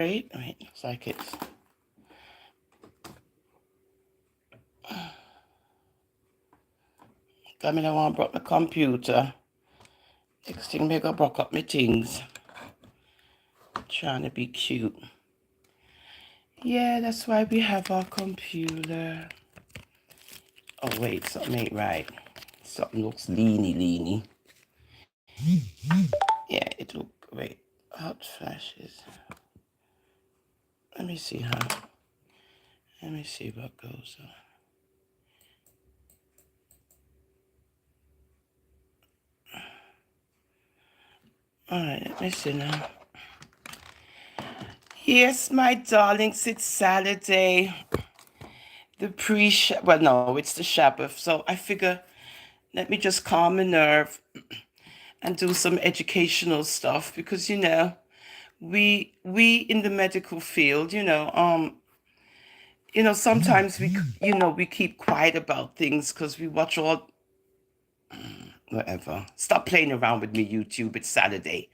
Wait, looks like it's. I mean, I want to broke my computer. Next thing, me go broke up my things. Trying to be cute. Yeah, that's why we have our computer. Oh, wait, something ain't right. Something looks leany. Yeah, it look, wait, hot flashes. Let me see what goes on. All right, let me see now. Yes, my darlings, it's Saturday. Well, no, it's the Shabbat. So I figure, let me just calm my nerve and do some educational stuff because, we in the medical field, sometimes we keep quiet about things because we watch all whatever. Stop playing around with me, YouTube. It's Saturday.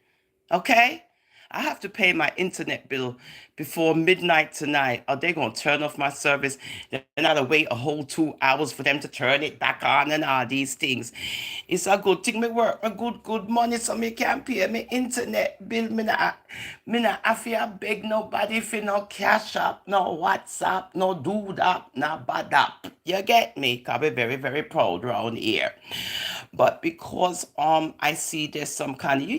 Okay? I have to pay my internet bill before midnight tonight, or they're going to turn off my service. Then I have to wait a whole 2 hours for them to turn it back on and all these things. It's a good thing me work a good money so me can pay me internet bill. Me not have to beg nobody for no cash up, no WhatsApp, no do that, no bad up. You get me? Cause be very, very proud around here. But because I see there's some kind of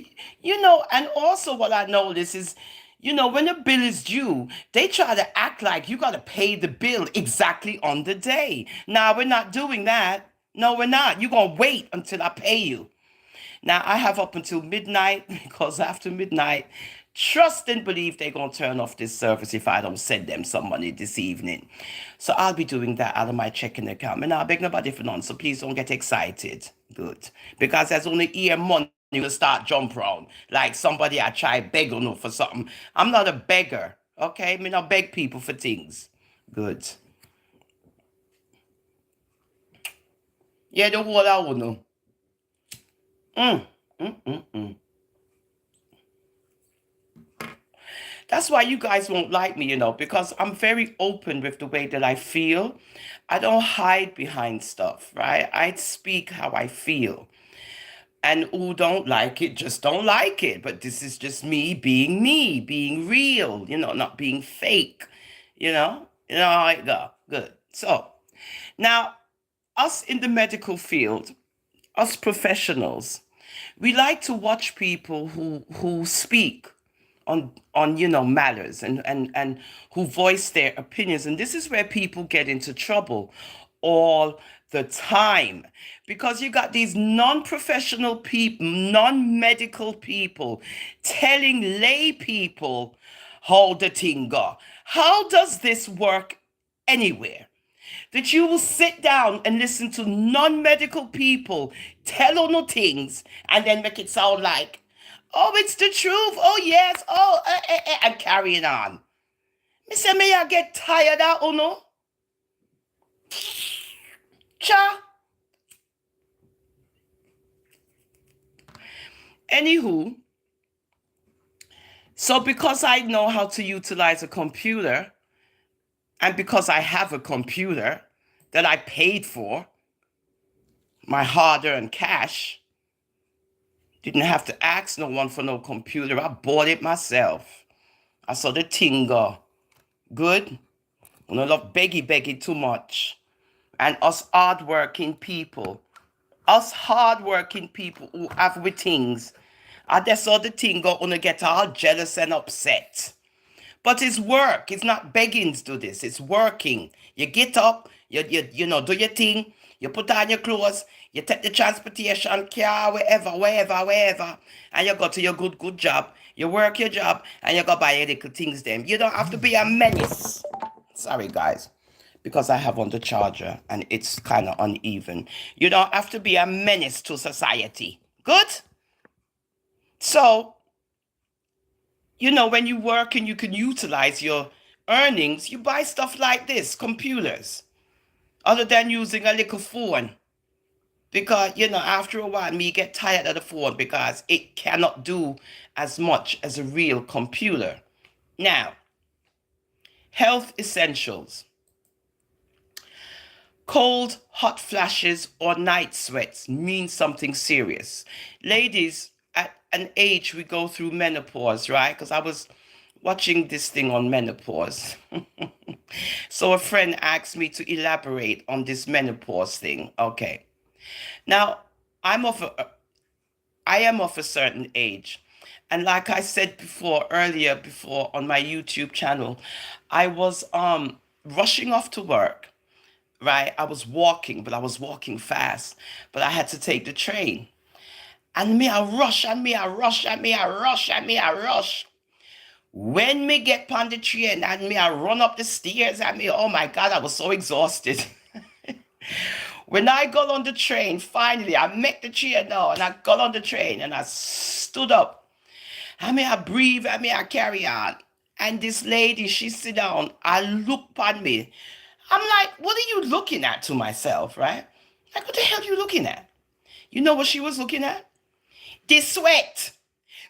and also what I notice is when a bill is due, they try to act like you gotta pay the bill exactly on the day. Now we're not doing that. No, we're not. You're gonna wait until I pay you. Now I have up until midnight because after midnight, trust and believe they're gonna turn off this service if I don't send them some money this evening. So I'll be doing that out of my checking account. And I beg nobody for none, so please don't get excited. Good. Because there's only here money to start jump round. Like somebody I try beg on for something. I'm not a beggar. Okay? Me not beg people for things. Good. Yeah, the whole I will know. That's why you guys won't like me, because I'm very open with the way that I feel. I don't hide behind stuff, right? I speak how I feel. And who don't like it, just don't like it. But this is just me, being real, not being fake, you know? You know how it go. Good. So now, us in the medical field, us professionals, we like to watch people who speak on matters and who voice their opinions, and this is where people get into trouble all the time because you got these non-professional people, non-medical people telling lay people how the thing go. How does this work anywhere? That you will sit down and listen to non-medical people tell on no things and then make it sound like, oh, it's the truth. Oh, yes. Oh, and carrying on. Me say, may I get tired of uno? Cha. Anywho, so because I know how to utilize a computer, and because I have a computer that I paid for, my hard-earned cash, didn't have to ask no one for no computer. I bought it myself. I saw the thing go. Good. I don't love beggy too much. And us hardworking people who have with things, I just saw the thing go and get all jealous and upset. But it's work. It's not begging to do this. It's working. You get up, do your thing, you put on your clothes, you take the transportation, car, wherever, and you go to your good job. You work your job, and you go buy your little things them. You don't have to be a menace. Sorry, guys, because I have on the charger, and it's kind of uneven. You don't have to be a menace to society. Good? So, when you work and you can utilize your earnings, you buy stuff like this, computers, other than using a little phone. Because, after a while, me get tired of the phone because it cannot do as much as a real computer. Now, health essentials. Cold, hot flashes, or night sweats mean something serious. Ladies, at an age we go through menopause, right? Because I was watching this thing on menopause. So a friend asked me to elaborate on this menopause thing. Okay. Now, I'm of a, I am of a certain age. And like I said before on my YouTube channel, I was rushing off to work, right? I was walking, but I was walking fast, but I had to take the train. And me I rush, and me I rush, and me I rush, and me I rush. When me get on the train and me I run up the stairs and me, oh my God, I was so exhausted. When I got on the train, finally, I make the chair now and I got on the train and I stood up. I mean, I breathe, I mean, I carry on. And this lady, she sit down, I look at me. I'm like, what are you looking at, to myself, right? Like, what the hell are you looking at? You know what she was looking at? The sweat.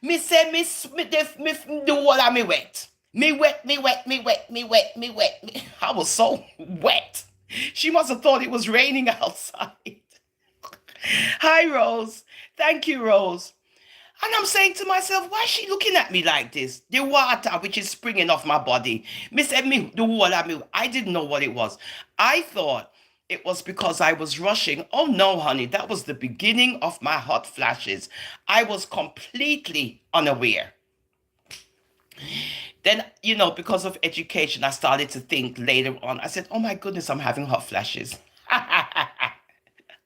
Me say the water me wet. Me wet, me wet, me wet, me wet, me wet. I was so wet. She must have thought it was raining outside. Hi, Rose. Thank you, Rose. And I'm saying to myself, why is she looking at me like this? The water which is springing off my body. Me said me the water me. I didn't know what it was. I thought it was because I was rushing. Oh no, honey, that was the beginning of my hot flashes. I was completely unaware. Then, because of education, I started to think later on. I said, oh my goodness, I'm having hot flashes.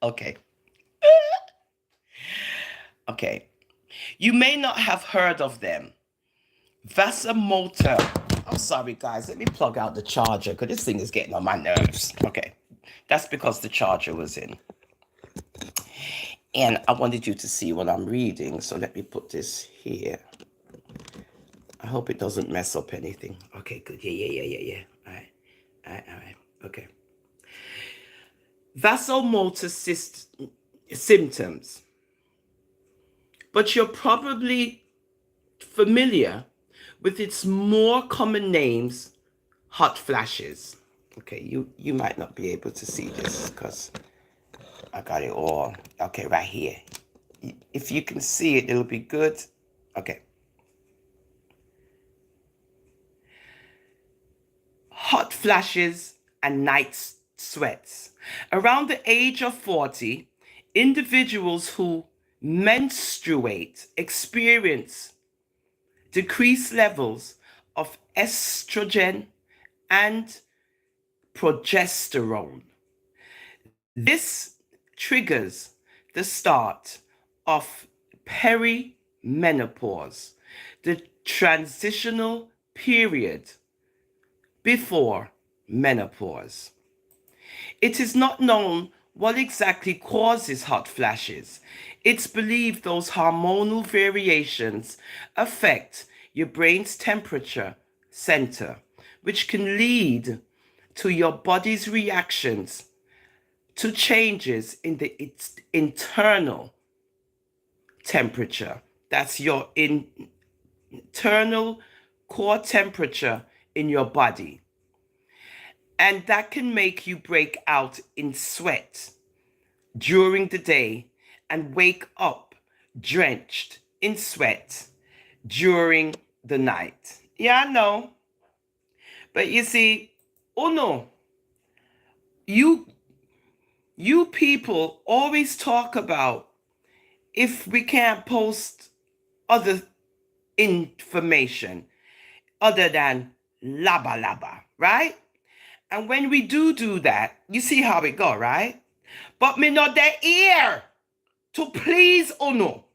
Okay. Okay. You may not have heard of them. Vasomotor. I'm sorry, guys. Let me plug out the charger because this thing is getting on my nerves. Okay. That's because the charger was in. And I wanted you to see what I'm reading. So let me put this here. I hope it doesn't mess up anything. Okay, good. Yeah. All right. Okay. Vasomotor symptoms. But you're probably familiar with its more common names, hot flashes. Okay, you might not be able to see this because I got it all. Okay, right here. If you can see it, it'll be good. Okay. Hot flashes and night sweats. Around the age of 40, individuals who menstruate experience decreased levels of estrogen and progesterone. This triggers the start of perimenopause, the transitional period before menopause. It is not known what exactly causes hot flashes. It's believed those hormonal variations affect your brain's temperature center, which can lead to your body's reactions to changes in its internal temperature. That's your internal core temperature in your body. And that can make you break out in sweat during the day and wake up drenched in sweat during the night. Yeah, I know. But you see, oh no, you people always talk about if we can't post other information other than laba laba, right? And when we do that, you see how it go, right? But me not there here to please Uno.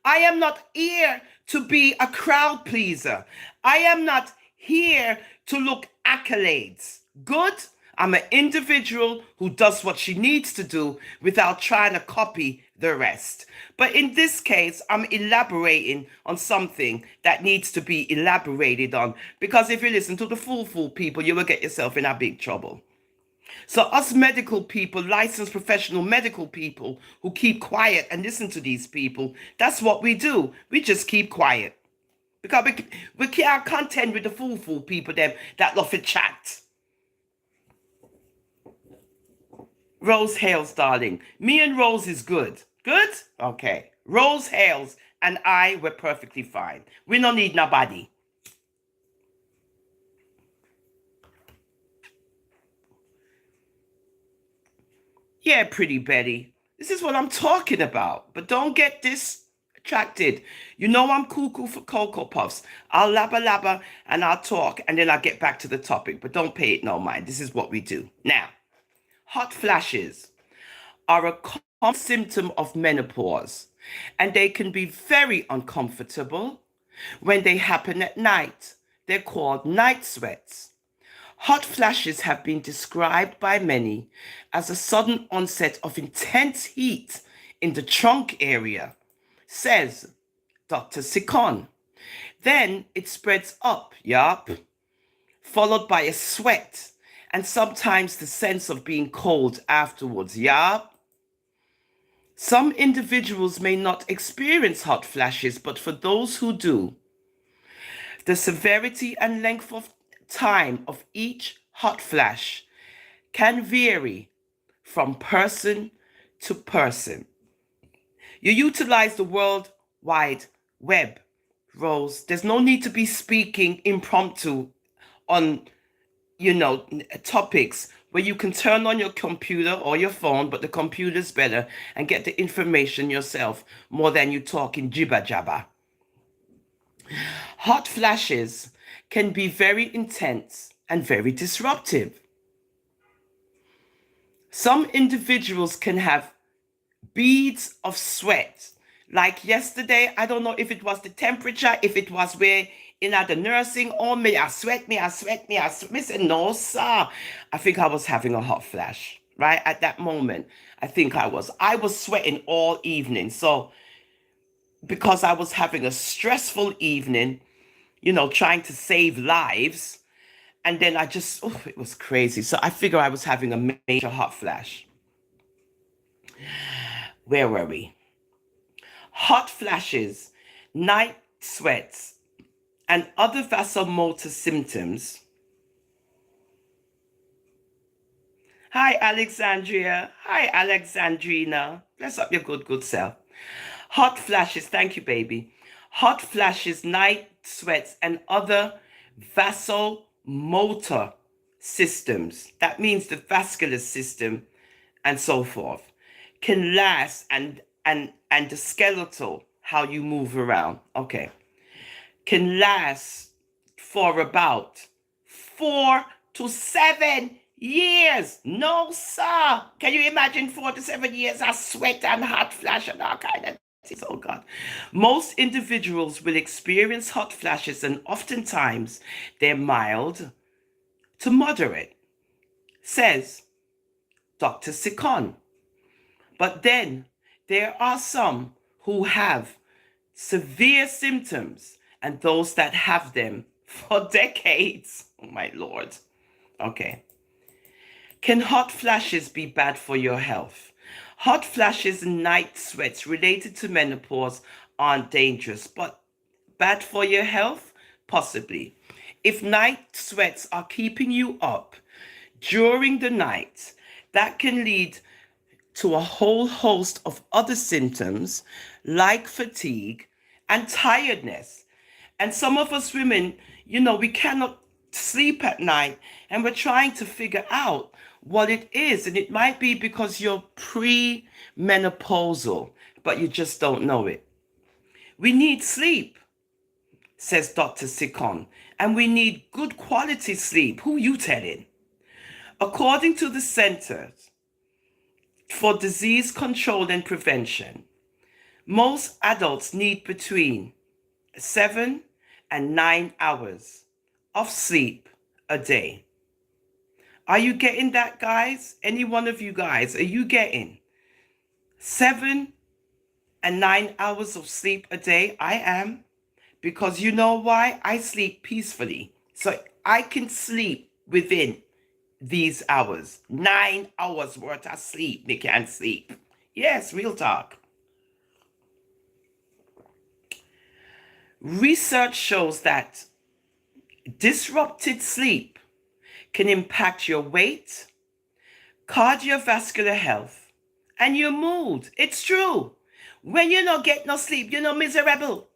I am not here to be a crowd pleaser. I am not here to look accolades. Good? I'm an individual who does what she needs to do without trying to copy the rest. But in this case, I'm elaborating on something that needs to be elaborated on. Because if you listen to the fool people, you will get yourself in a big trouble. So us medical people, licensed professional medical people who keep quiet and listen to these people, that's what we do. We just keep quiet. Because we can't contend with the fool people them that love to chat. Rose Hales, darling. Me and Rose is good. Good? Okay. Rose Hales and I were perfectly fine. We don't need nobody. Yeah, pretty Betty. This is what I'm talking about. But don't get distracted. You know I'm cuckoo for Cocoa Puffs. I'll labba labba and I'll talk and then I'll get back to the topic. But don't pay it no mind. This is what we do. Now, hot flashes are a common symptom of menopause, and they can be very uncomfortable when they happen at night. They're called night sweats. Hot flashes have been described by many as a sudden onset of intense heat in the trunk area, says Dr. Sikon. Then it spreads up, yup, followed by a sweat and sometimes the sense of being cold afterwards, yup. Some individuals may not experience hot flashes, but for those who do, the severity and length of time of each hot flash can vary from person to person. You utilize the World Wide Web, Rose. There's no need to be speaking impromptu on, topics where you can turn on your computer or your phone, but the computer's better, and get the information yourself more than you talking jibber jabber. Hot flashes can be very intense and very disruptive. Some individuals can have beads of sweat. Like yesterday, I don't know if it was the temperature, if it was where in the nursing home, I sweat. I said, no, sir. I think I was having a hot flash, right? At that moment, I think I was. I was sweating all evening. So, because I was having a stressful evening, trying to save lives. And then it was crazy. So I figure I was having a major hot flash. Where were we? Hot flashes, night sweats, and other vasomotor symptoms. Hi, Alexandria. Hi, Alexandrina. Bless up your good self. Hot flashes, thank you, baby. Hot flashes, night sweats, and other vasomotor systems. That means the vascular system and so forth can last, and the skeletal, how you move around, okay, can last for about 4 to 7 years. No, sir. Can you imagine 4 to 7 years of sweat and hot flash and all kind of things? Oh, God. Most individuals will experience hot flashes, and oftentimes they're mild to moderate, says Dr. Sikon. But then there are some who have severe symptoms and those that have them for decades. Oh, my Lord. Okay. Can hot flashes be bad for your health? Hot flashes and night sweats related to menopause aren't dangerous, but bad for your health? Possibly. If night sweats are keeping you up during the night, that can lead to a whole host of other symptoms like fatigue and tiredness. And some of us women, we cannot sleep at night, and we're trying to figure out what it is. And it might be because you're pre-menopausal, but you just don't know it. We need sleep, says Dr. Sikon, and we need good quality sleep. Who you telling? According to the Centers for Disease Control and Prevention, most adults need between 7 and 9 hours of sleep a day. Are you getting that, guys? Any one of you guys, are you getting 7 and 9 hours of sleep a day? I am. Because you know why? I sleep peacefully. So I can sleep within these hours. 9 hours worth of sleep. They can't sleep. Yes, real talk. Research shows that disrupted sleep can impact your weight, cardiovascular health, and your mood. It's true. When you not get no sleep, you're not miserable.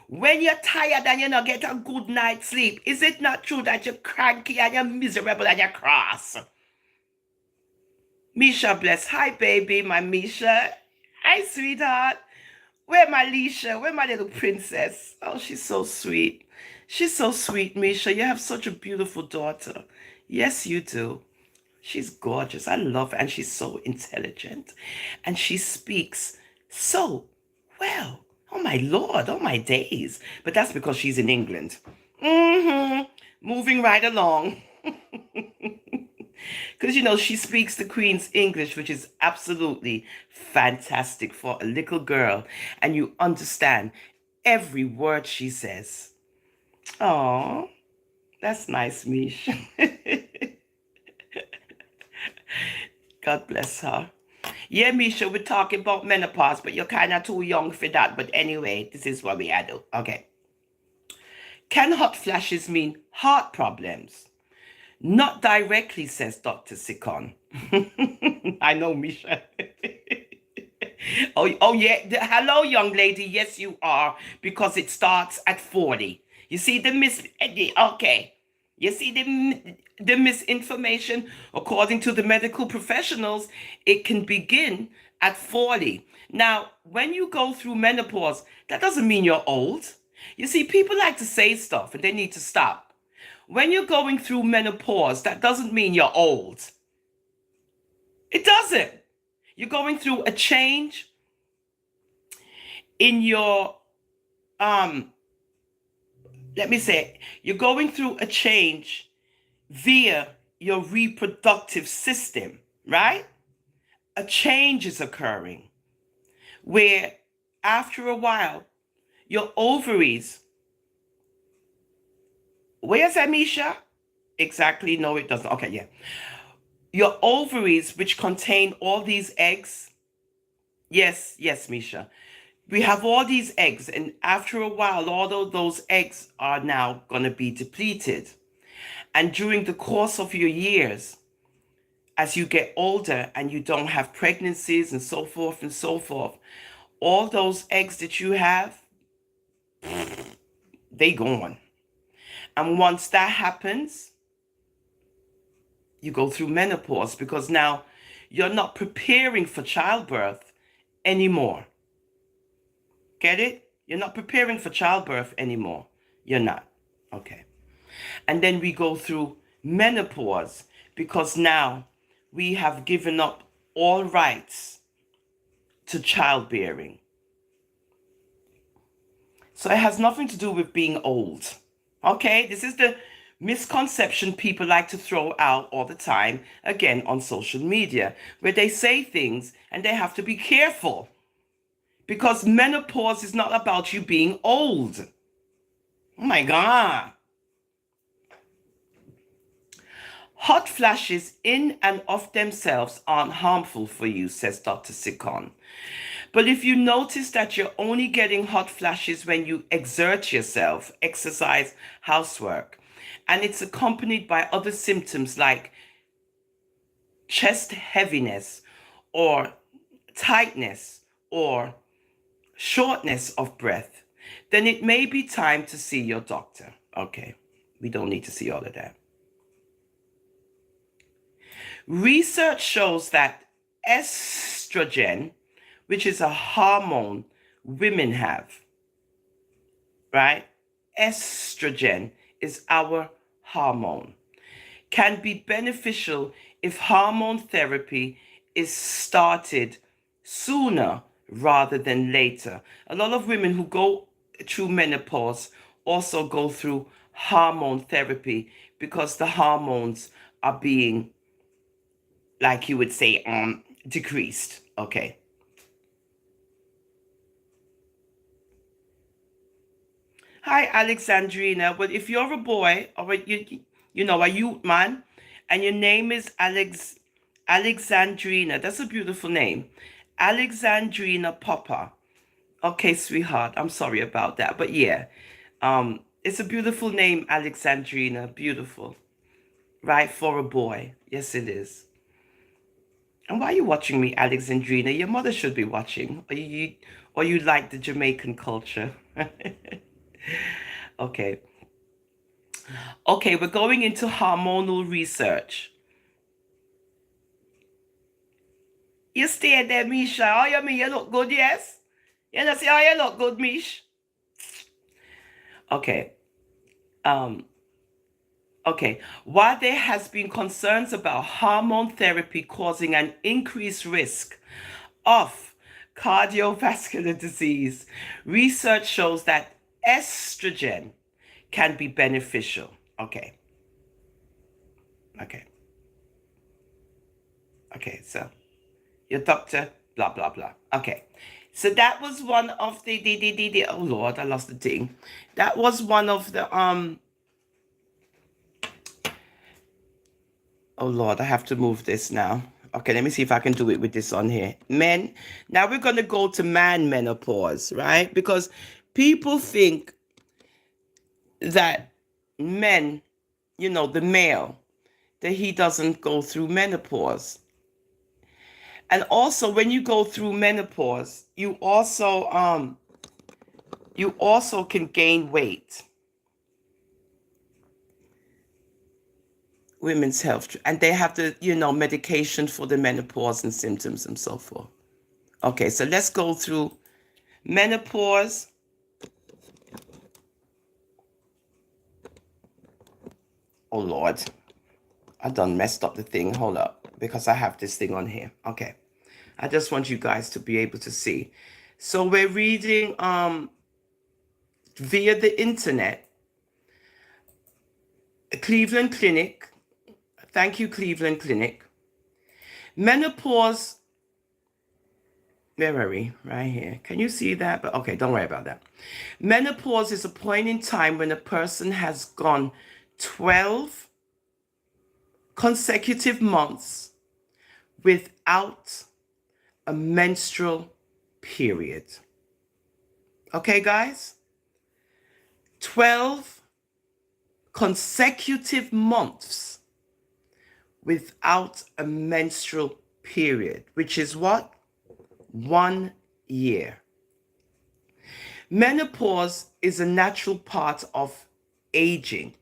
When you're tired and you not get a good night's sleep, is it not true that you're cranky and you're miserable and you're cross? Misha, bless. Hi, baby, my Misha. Hi, sweetheart. Where my Lisha? Where my little princess? Oh, she's so sweet. She's so sweet, Misha. You have such a beautiful daughter. Yes, you do. She's gorgeous. I love her. And she's so intelligent. And she speaks so well. Oh, my Lord. Oh, my days. But that's because she's in England. Moving right along. Because, she speaks the Queen's English, which is absolutely fantastic for a little girl. And you understand every word she says. Oh, that's nice, Mish. God bless her. Yeah, Misha, we're talking about menopause, but you're kind of too young for that. But anyway, this is what we had to. Okay. Can hot flashes mean heart problems? Not directly, says Dr. Sikon. I know, Misha. Oh yeah. Hello, young lady. Yes, you are, because it starts at 40. You see the okay. You see the misinformation. According to the medical professionals, it can begin at 40. Now, when you go through menopause, that doesn't mean you're old. You see, people like to say stuff and they need to stop. When you're going through menopause, that doesn't mean you're old. It doesn't. You're going through a change in your let me say, you're going through a change via your reproductive system, right? A change is occurring where after a while, your ovaries, where's Amisha? Exactly, no, it doesn't. Okay, yeah. Your ovaries, which contain all these eggs, yes, Misha. We have all these eggs, and after a while, all of those eggs are now going to be depleted. And during the course of your years, as you get older and you don't have pregnancies and so forth, all those eggs that you have, they gone. And once that happens, you go through menopause because now you're not preparing for childbirth anymore. Get it? You're not preparing for childbirth anymore. You're not. Okay. And then we go through menopause because now we have given up all rights to childbearing. So it has nothing to do with being old. Okay? This is the misconception people like to throw out all the time, again, on social media, where they say things and they have to be careful. Because menopause is not about you being old. Oh my God. Hot flashes in and of themselves aren't harmful for you, says Dr. Sikon. But if you notice that you're only getting hot flashes when you exert yourself, exercise, housework, and it's accompanied by other symptoms like chest heaviness or tightness or shortness of breath, then it may be time to see your doctor. Okay, we don't need to see all of that. Research shows that estrogen, which is a hormone women have, right? Estrogen is our hormone, can be beneficial if hormone therapy is started sooner rather than later. A lot of women who go through menopause also go through hormone therapy because the hormones are being, like you would say, decreased. Okay. Hi, Alexandrina. Well, if you're a boy or a youth man, and your name is Alexandrina, that's a beautiful name. Alexandrina Popper. Okay, sweetheart, I'm sorry about that. But yeah, It's a beautiful name, Alexandrina. Beautiful. Right, for a boy. Yes, it is. And why are you watching me, Alexandrina? Your mother should be watching. Or you like the Jamaican culture. Okay. Okay, we're going into hormonal research. You stay there, Misha. Oh, you mean you look good, yes? You know, say, oh, you look good, Mish. Okay. Um, okay. While there has been concerns about hormone therapy causing an increased risk of cardiovascular disease, research shows that estrogen can be beneficial. Okay. Okay. Okay. So your doctor, blah, blah, blah. Okay. So that was one of the oh Lord, I lost the thing. That was one of the oh Lord, I have to move this now. Okay, let me see if I can do it with this on here. Men, now we're gonna go to man menopause, right? Because people think that men, the male, that he doesn't go through menopause. And also when you go through menopause, you also can gain weight. Women's health, and they have the medication for the menopause and symptoms and so forth. Okay, so let's go through menopause. Oh Lord, I done messed up the thing. Hold up, because I have this thing on here. Okay, I just want you guys to be able to see. So we're reading via the internet. Cleveland Clinic. Thank you, Cleveland Clinic. Menopause. Where are we? Right here. Can you see that? But okay, don't worry about that. Menopause is a point in time when a person has gone 12 consecutive months without a menstrual period. Okay, guys? 12 consecutive months without a menstrual period, which is what? 1 year. Menopause is a natural part of aging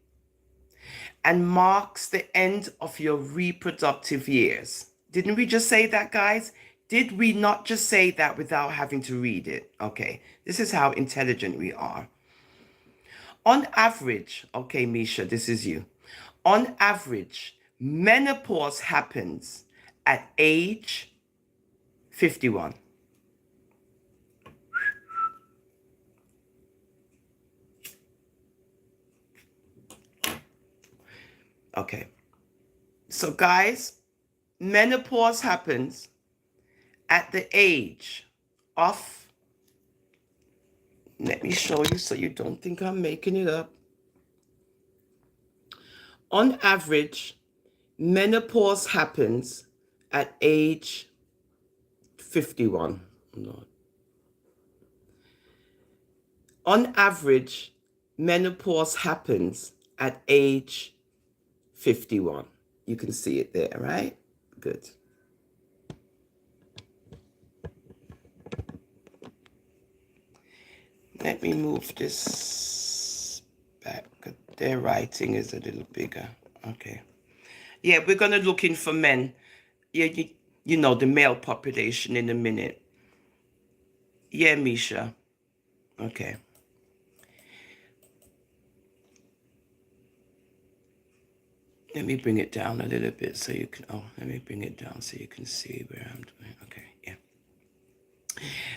and marks the end of your reproductive years. Didn't we just say that, guys? Did we not just say that without having to read it? Okay, this is how intelligent we are. On average, okay, Misha, this is you. On average, menopause happens at age 51. Okay. So, guys, menopause happens at the age of, let me show you so you don't think I'm making it up. On average, menopause happens at age 51. No. On average, menopause happens at age 51. You can see it there, right? Good. Let me move this back. Their writing is a little bigger. Okay. Yeah, we're going to look in for men. Yeah, the male population in a minute. Yeah, Misha. Okay. Let me bring it down a little bit so you can, let me bring it down so you can see where I'm doing. Okay, yeah.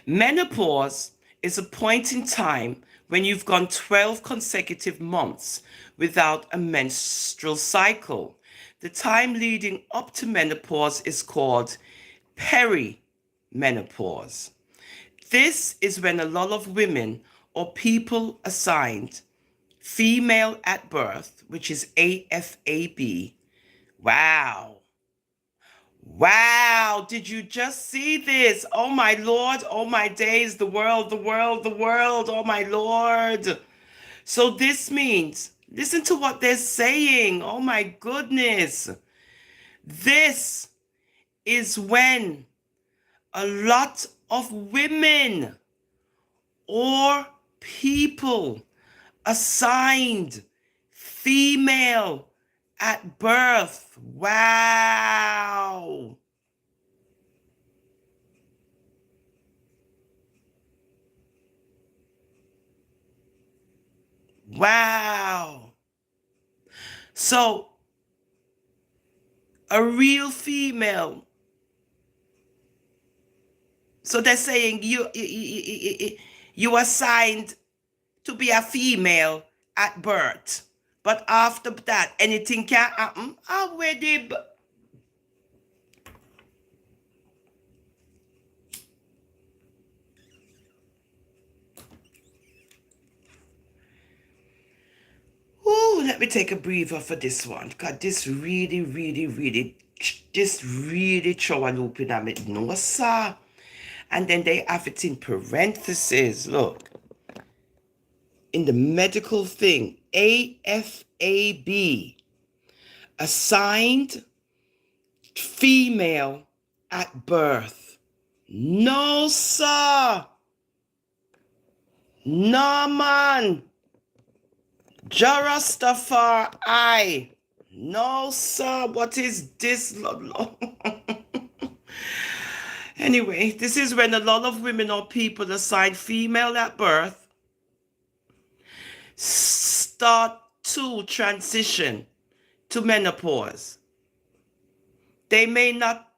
Menopause is a point in time when you've gone 12 consecutive months without a menstrual cycle. The time leading up to menopause is called perimenopause. This is when a lot of women or people assigned female at birth, which is AFAB. Wow. Wow, did you just see this? Oh my Lord, oh my days, the world, oh my Lord. So this means, listen to what they're saying. Oh my goodness. This is when a lot of women or people assigned female at birth. Wow. Wow. So a real female. So they're saying you assigned to be a female at birth. But after that, anything can happen. Ah, where they... Ooh, let me take a breather for this one. God, this really throw a loop in a it. No, sir. And then they have it in parentheses. Look, in the medical thing, AFAB, assigned female at birth. No, sir. No, man. Jarastafari. No, sir. What is this? Anyway, this is when a lot of women or people assigned female at birth start to transition to menopause. They may not,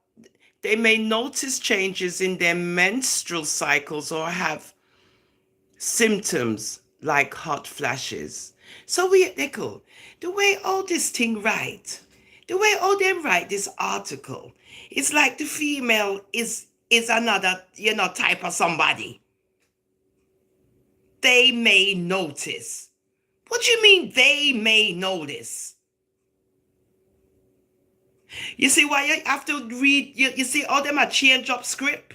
they may notice changes in their menstrual cycles or have symptoms like hot flashes. So they go, the way all this thing write, the way all them write this article, it's like the female is another, type of somebody. They may notice. What do you mean they may notice? You see why you have to read, you see all them are change up script?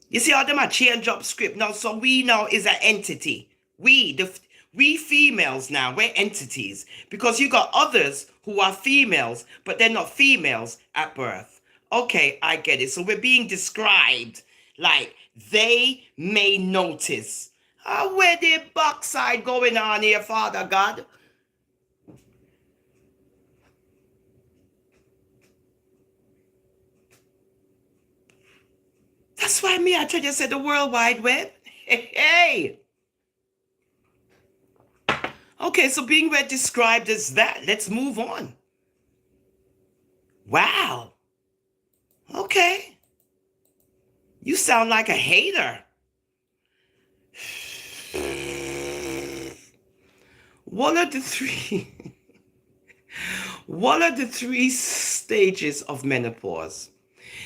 You see all them are change up script now, so we now is an entity. We females now, we're entities because you got others who are females, but they're not females at birth. Okay, I get it. So we're being described like they may notice. Where the backside going on here, Father God? That's why me, I try to say the World Wide Web. Hey. Okay, so being read described as that. Let's move on. Wow. Okay. You sound like a hater. What are the three? What are the three stages of menopause?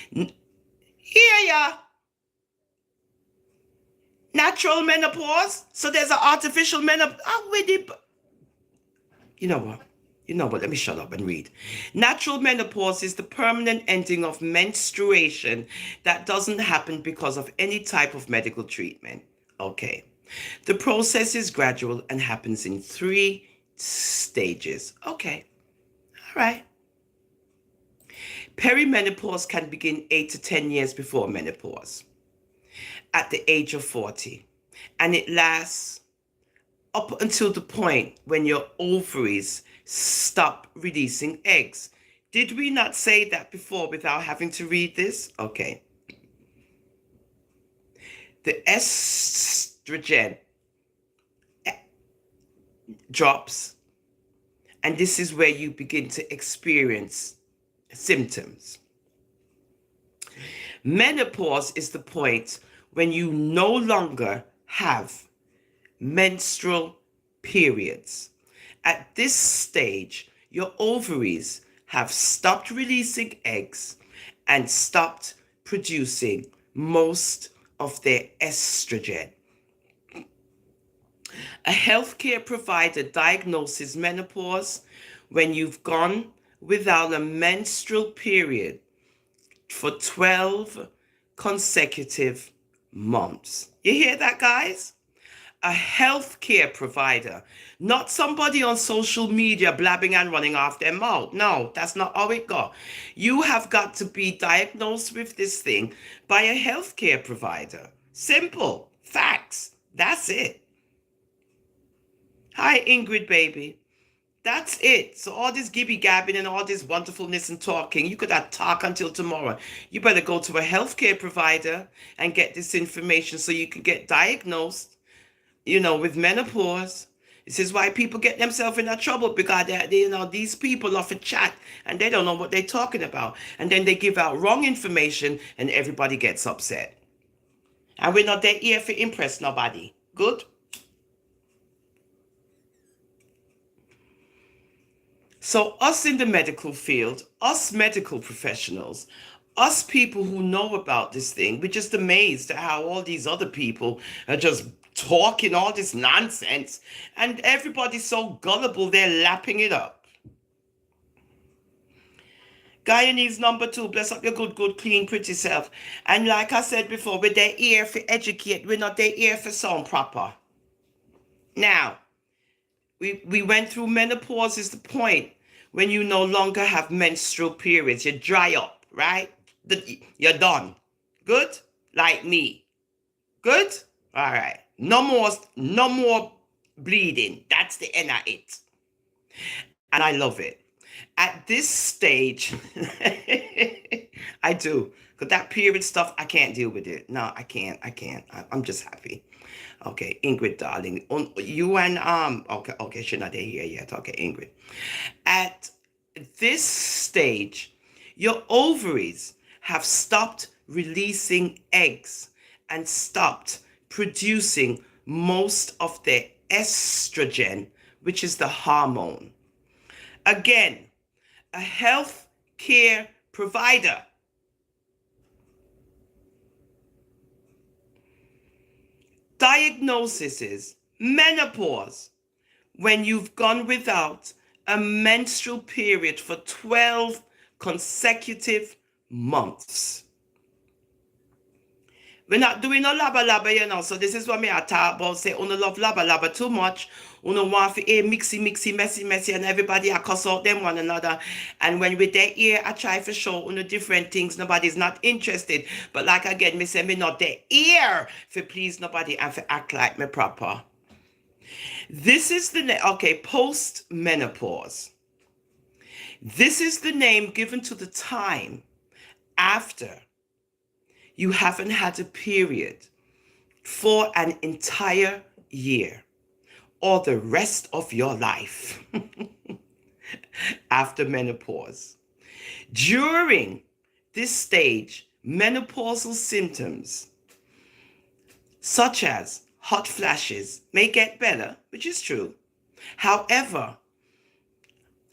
Here ya. Natural menopause. So there's an artificial menopause. You know what? You know what? Let me shut up and read. Natural menopause is the permanent ending of menstruation that doesn't happen because of any type of medical treatment. Okay. The process is gradual and happens in 3 stages. Okay. All right. Perimenopause can begin 8 to 10 years before menopause at the age of 40, and it lasts up until the point when your ovaries stop releasing eggs. Did we not say that before without having to read this? Okay. The estrogen drops, and this is where you begin to experience symptoms. Menopause is the point when you no longer have menstrual periods. At this stage, your ovaries have stopped releasing eggs and stopped producing most of their estrogen. A healthcare provider diagnoses menopause when you've gone without a menstrual period for 12 consecutive months. You hear that, guys? A healthcare provider, not somebody on social media blabbing and running off their mouth. No, that's not how it goes. You have got to be diagnosed with this thing by a healthcare provider. Simple. Facts. That's it. Hi, Ingrid, baby. That's it. So all this gibby gabbing and all this wonderfulness and talking, you could have talk until tomorrow. You better go to a healthcare provider and get this information so you can get diagnosed, with menopause. This is why people get themselves in trouble because these people often chat and they don't know what they're talking about. And then they give out wrong information and everybody gets upset. And we're not there here to impress nobody. Good? So us in the medical field, us medical professionals, us people who know about this thing, we're just amazed at how all these other people are just talking all this nonsense and everybody's so gullible they're lapping it up. Guyanese number 2, bless up your good, clean, pretty self. And like I said before, we're there here for educate, we're not there here for sound proper. Now, we went through menopause is the point when you no longer have menstrual periods. You dry up, right? You're done. Good? Like me. Good? All right. No more bleeding. That's the end of it. And I love it. At this stage, I do. Because that period stuff, I can't deal with it. No, I can't. I'm just happy. Okay, Ingrid, darling. You and okay, she's not there here yet. Okay, Ingrid. At this stage, your ovaries have stopped releasing eggs and stopped producing most of their estrogen, which is the hormone. Again, a health care provider. Diagnosis is menopause when you've gone without a menstrual period for 12 consecutive months. We're not doing no laba, so this is what me I talk about. Say, uno love laba too much. Uno want to mixy, messy, and everybody I cuss out them one another. And when we're there here, I try to show uno different things. Nobody's not interested. But like again, me say me not there here for please nobody and for act like me proper. This is the post-menopause. This is the name given to the time after you haven't had a period for an entire year or the rest of your life after menopause. During this stage, menopausal symptoms such as hot flashes may get better, which is true. However,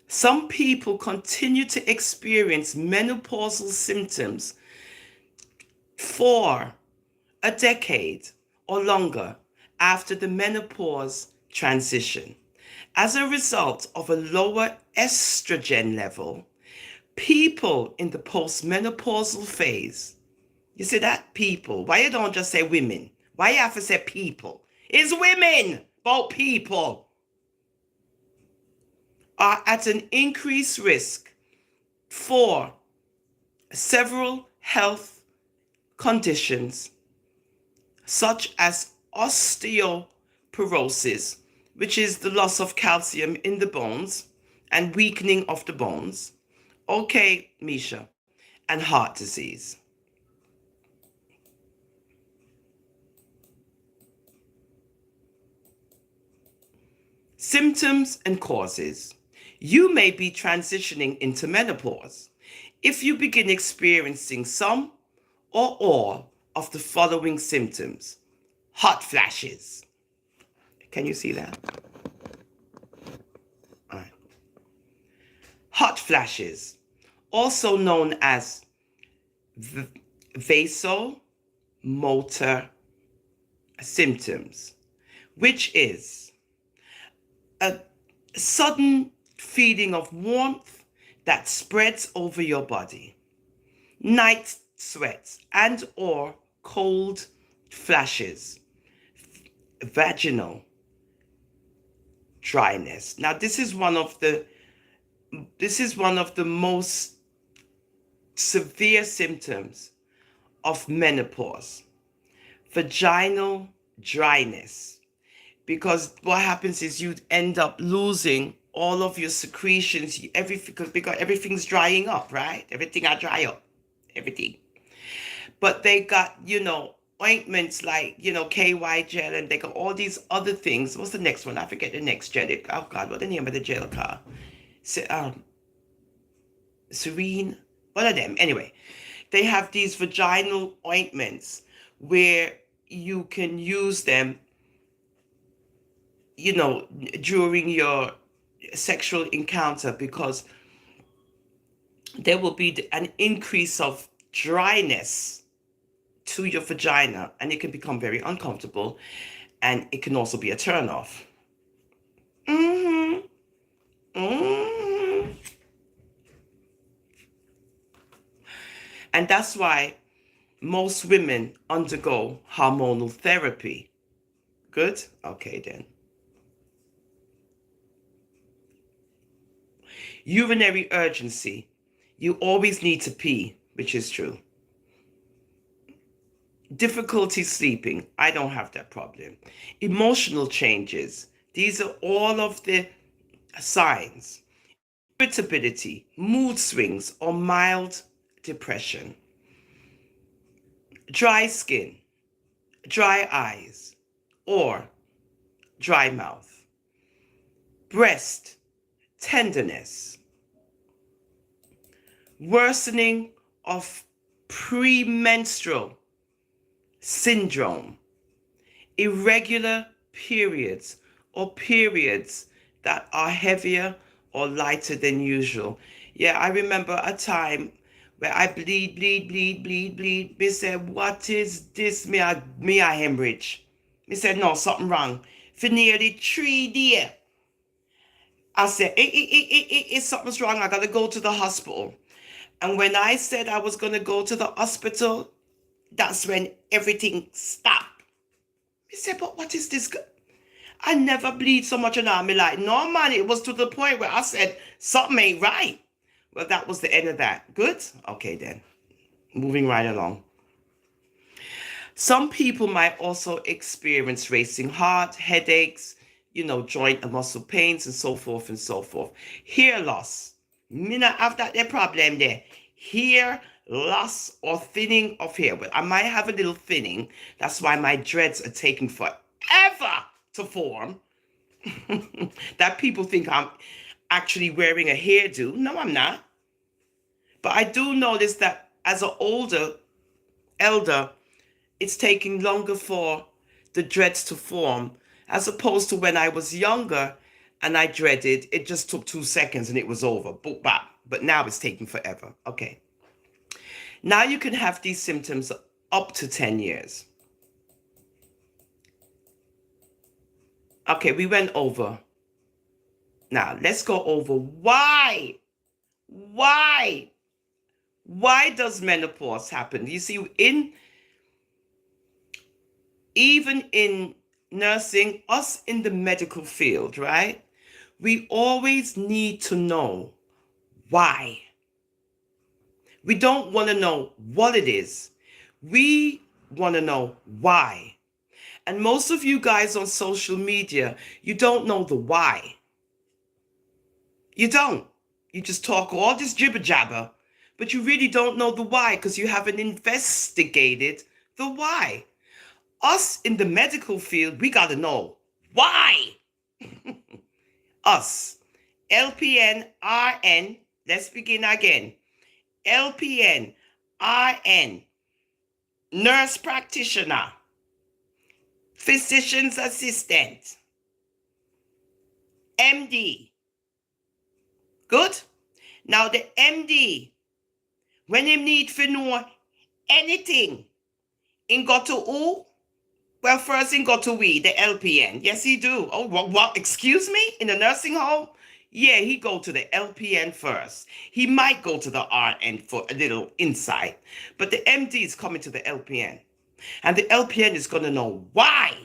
some people continue to experience menopausal symptoms for a decade or longer after the menopause transition. As a result of a lower estrogen level, people in the postmenopausal phase, you see that? People. Why you don't just say women? Why you have to say people? It's women, but people are at an increased risk for several health conditions such as osteoporosis, which is the loss of calcium in the bones and weakening of the bones. Okay, Misha, and heart disease. Symptoms and causes. You may be transitioning into menopause if you begin experiencing some or all of the following symptoms. Hot flashes. Can you see that? All right. Hot flashes, also known as vasomotor symptoms, which is a sudden feeling of warmth that spreads over your body, night sweats and or cold flashes, vaginal dryness. Now, this is one of the most severe symptoms of menopause, vaginal dryness. Because what happens is you end up losing all of your secretions, everything, because everything's drying up, right? Everything I dry up, everything. But they got, ointments like, KY gel, and they got all these other things. What's the next one? I forget the next gel. Oh God, what the name of the gel called? Serene, one of them. Anyway, they have these vaginal ointments where you can use them, during your sexual encounter, because there will be an increase of dryness to your vagina, and it can become very uncomfortable, and it can also be a turn off. Mm-hmm. Mm-hmm. And that's why most women undergo hormonal therapy. Good? Okay, then. Urinary urgency. You always need to pee, which is true. Difficulty sleeping. I don't have that problem. Emotional changes. These are all of the signs. Irritability, mood swings, or mild depression. Dry skin, dry eyes, or dry mouth. Breast tenderness. Worsening of premenstrual syndrome. Irregular periods, or periods that are heavier or lighter than usual. Yeah, I remember a time where I bleed. Me said, what is this? Me I hemorrhage. Me said, no, something wrong. For nearly 3 days. I said, something's wrong. I got to go to the hospital. And when I said I was going to go to the hospital, that's when everything stopped. I said, but what is this? I never bleed so much in my life. No, man, it was to the point where I said, something ain't right. Well, that was the end of that. Good? Okay, then. Moving right along. Some people might also experience racing heart, headaches, joint and muscle pains, and so forth and so forth. Hair loss. Me not have that problem there. Hair loss or thinning of hair. Well, I might have a little thinning. That's why my dreads are taking forever to form. That people think I'm actually wearing a hairdo. No, I'm not. But I do notice that as an elder, it's taking longer for the dreads to form, as opposed to when I was younger and I dreaded, it just took 2 seconds and it was over. Boop, bop. But now it's taking forever. Okay. Now you can have these symptoms up to 10 years. Okay, we went over. Now let's go over why. Why does menopause happen? You see, even in nursing, us in the medical field, right? We always need to know why. We don't want to know what it is. We want to know why. And most of you guys on social media, you don't know the why. You don't. You just talk all this jibber jabber, but you really don't know the why, because you haven't investigated the why. Us in the medical field, we got to know why. Us. LPN, RN, let's begin again. LPN, RN, nurse practitioner, physician's assistant, MD. Good? Now the MD, when him need to know anything, he got to who? Well, first he got to we, the LPN. Yes, he do. Oh, what? Excuse me? In the nursing home? Yeah, he go to the LPN first. He might go to the RN for a little insight, but the MD is coming to the LPN. And the LPN is going to know why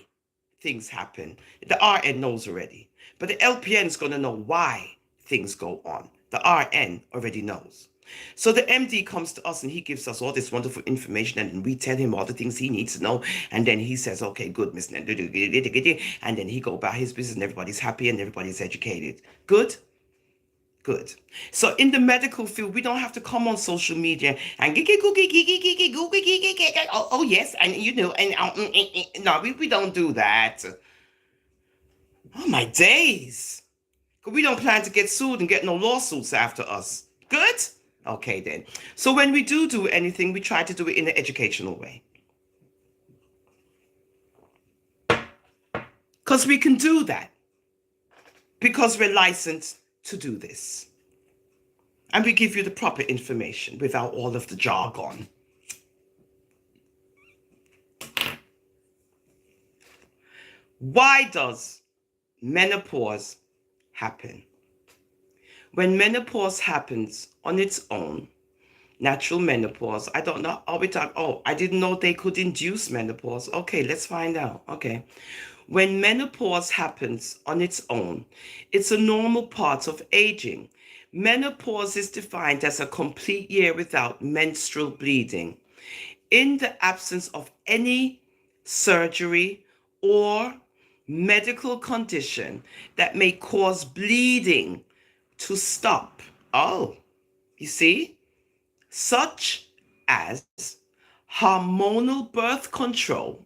things happen. The RN knows already, but the LPN is going to know why things go on. The RN already knows. So the MD comes to us and he gives us all this wonderful information, and we tell him all the things he needs to know. And then he says, okay, good, Miss Ned. And then he go about his business and everybody's happy and everybody's educated. Good? Good. So in the medical field, we don't have to come on social media and oh yes, and and no, we don't do that. Oh my days. We don't plan to get sued and get no lawsuits after us. Good? Okay then. So when we do anything, we try to do it in an educational way. Because we can do that. Because we're licensed to do this. And we give you the proper information without all of the jargon. Why does menopause happen? When menopause happens on its own, natural menopause, I don't know, are we talking, oh, I didn't know they could induce menopause. Okay, let's find out. Okay. When menopause happens on its own, it's a normal part of aging. Menopause is defined as a complete year without menstrual bleeding, in the absence of any surgery or medical condition that may cause bleeding to stop. Oh, you see? Such as hormonal birth control,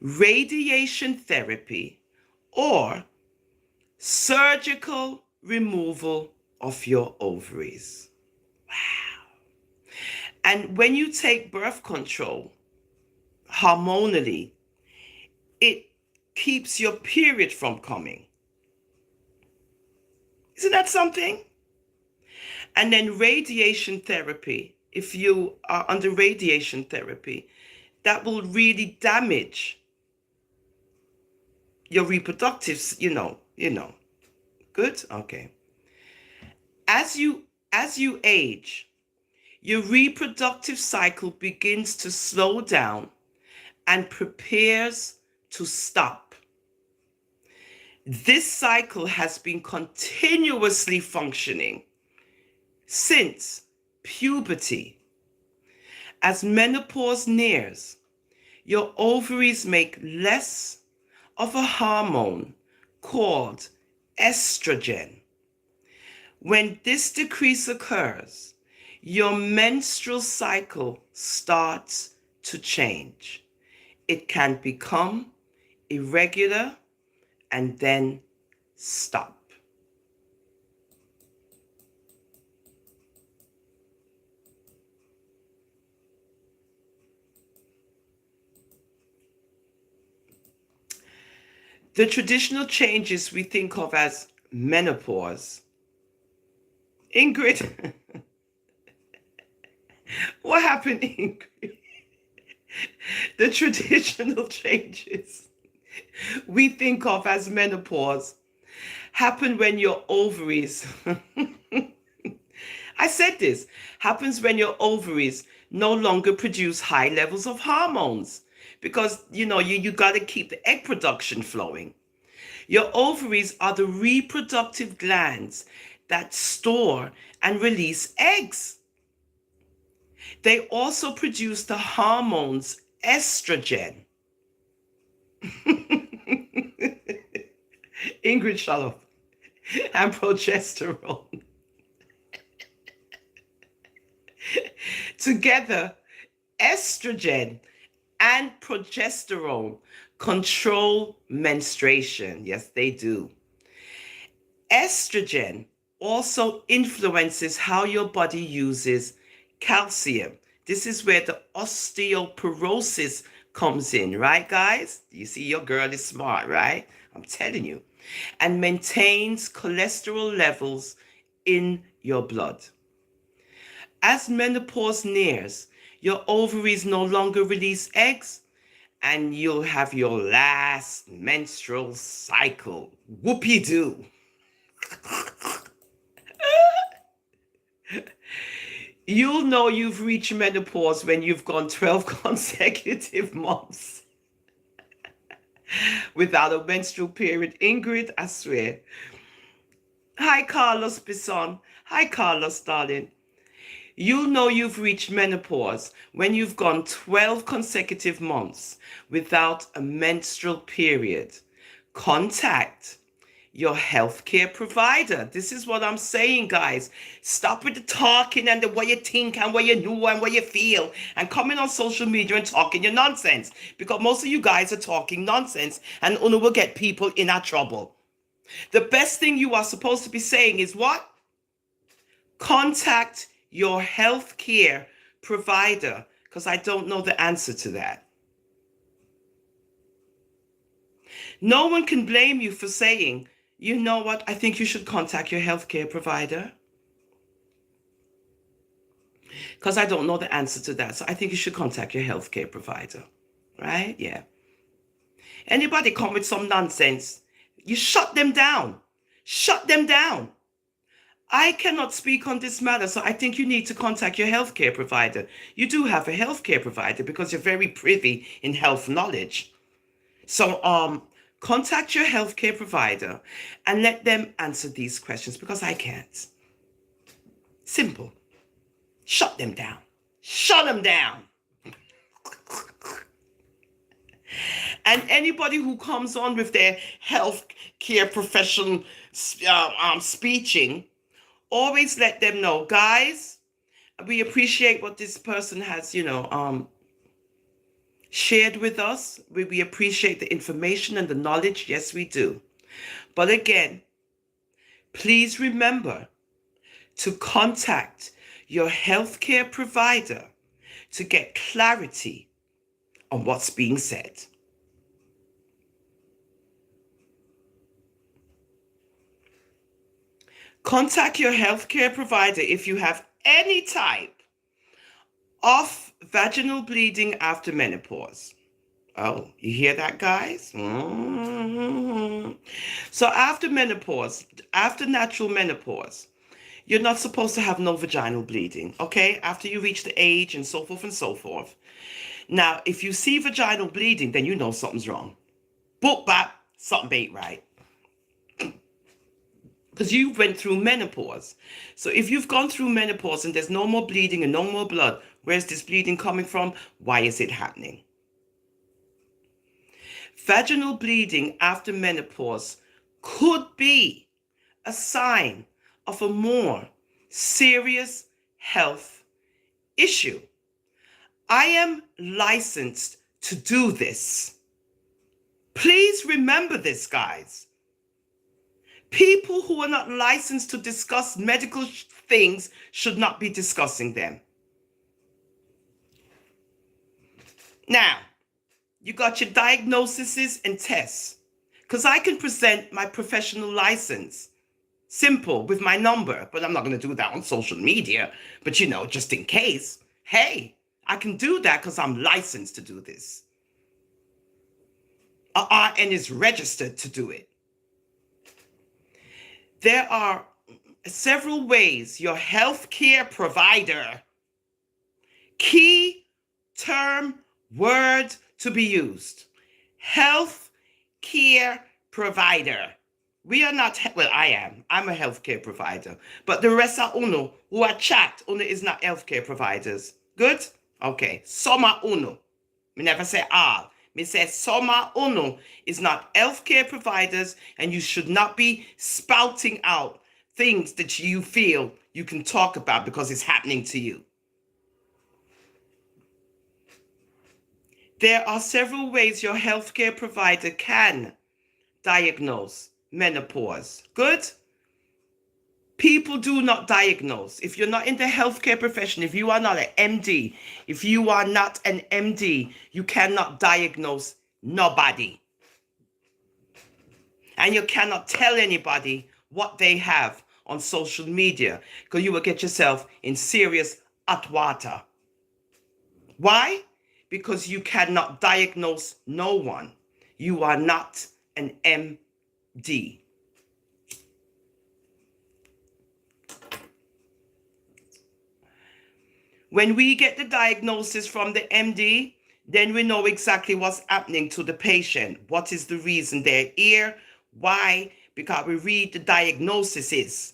radiation therapy, or surgical removal of your ovaries. Wow. And when you take birth control hormonally, it keeps your period from coming. Isn't that something? And then radiation therapy, if you are under radiation therapy, that will really damage your reproductive, Good? Okay. As you age, your reproductive cycle begins to slow down and prepares to stop. This cycle has been continuously functioning since puberty. As menopause nears, your ovaries make less of a hormone called estrogen. When this decrease occurs, your menstrual cycle starts to change. It can become irregular and then stop. The traditional changes we think of as menopause. Ingrid, what happened, Ingrid? The traditional changes we think of as menopause happen when your ovaries, I said this, happens when your ovaries no longer produce high levels of hormones because, you got to keep the egg production flowing. Your ovaries are the reproductive glands that store and release eggs. They also produce the hormones estrogen. Ingrid Shaloff, and progesterone. Together, estrogen and progesterone control menstruation. Yes, they do. Estrogen also influences how your body uses calcium. This is where the osteoporosis comes in, right, guys? You see, your girl is smart, right? I'm telling you. And maintains cholesterol levels in your blood. As menopause nears, your ovaries no longer release eggs, and you'll have your last menstrual cycle. Whoopie-doo. You'll know you've reached menopause when you've gone 12 consecutive months without a menstrual period. Ingrid, I swear. Hi, Carlos Bisson. Hi, Carlos, darling. You'll know you've reached menopause when you've gone 12 consecutive months without a menstrual period. Contact your healthcare provider. This is what I'm saying, guys. Stop with the talking and the what you think and what you know and what you feel and coming on social media and talking your nonsense, because most of you guys are talking nonsense and Una will get people in our trouble. The best thing you are supposed to be saying is what? Contact your healthcare provider, because I don't know the answer to that. No one can blame you for saying, you know what, I think you should contact your healthcare provider, because I don't know the answer to that. So I think you should contact your healthcare provider, right? Yeah. Anybody come with some nonsense, you shut them down. Shut them down. I cannot speak on this matter, so I think you need to contact your healthcare provider. You do have a healthcare provider because you're very privy in health knowledge. So contact your healthcare provider and let them answer these questions, because I can't. Simple. Shut them down. Shut them down. And anybody who comes on with their healthcare professional speeching, always let them know, guys, we appreciate what this person has, shared with us. We appreciate the information and the knowledge. Yes, we do. But again, please remember to contact your healthcare provider to get clarity on what's being said. Contact your healthcare provider if you have any type of vaginal bleeding after menopause. Oh, you hear that, guys? Mm-hmm. So after menopause, after natural menopause, you're not supposed to have no vaginal bleeding, okay? After you reach the age and so forth and so forth. Now, if you see vaginal bleeding, then you know something's wrong. Boop, bop, something ain't right. Because you went through menopause. So if you've gone through menopause and there's no more bleeding and no more blood, where's this bleeding coming from? Why is it happening? Vaginal bleeding after menopause could be a sign of a more serious health issue. I am licensed to do this. Please remember this, guys. People who are not licensed to discuss medical things should not be discussing them. Now, you got your diagnoses and tests, because I can present my professional license. Simple, with my number, but I'm not going to do that on social media. But just in case, hey, I can do that because I'm licensed to do this. And is registered to do it. There are several ways your healthcare provider, key term word to be used, health care provider. We are not, well, I am. I'm a healthcare provider. But the rest are uno who are chat. Uno is not healthcare providers. Good? Okay. Soma uno. Me never say all. Me say soma uno is not healthcare providers, and you should not be spouting out things that you feel you can talk about because it's happening to you. There are several ways your healthcare provider can diagnose menopause. Good? People do not diagnose. If you're not in the healthcare profession, if you are not an MD, if you are not an MD, you cannot diagnose nobody. And you cannot tell anybody what they have on social media, because you will get yourself in serious hot water. Why? Because you cannot diagnose no one. You are not an MD. When we get the diagnosis from the MD, Then we know exactly what's happening to the patient. What is the reason they're here? Why? Because we read the diagnoses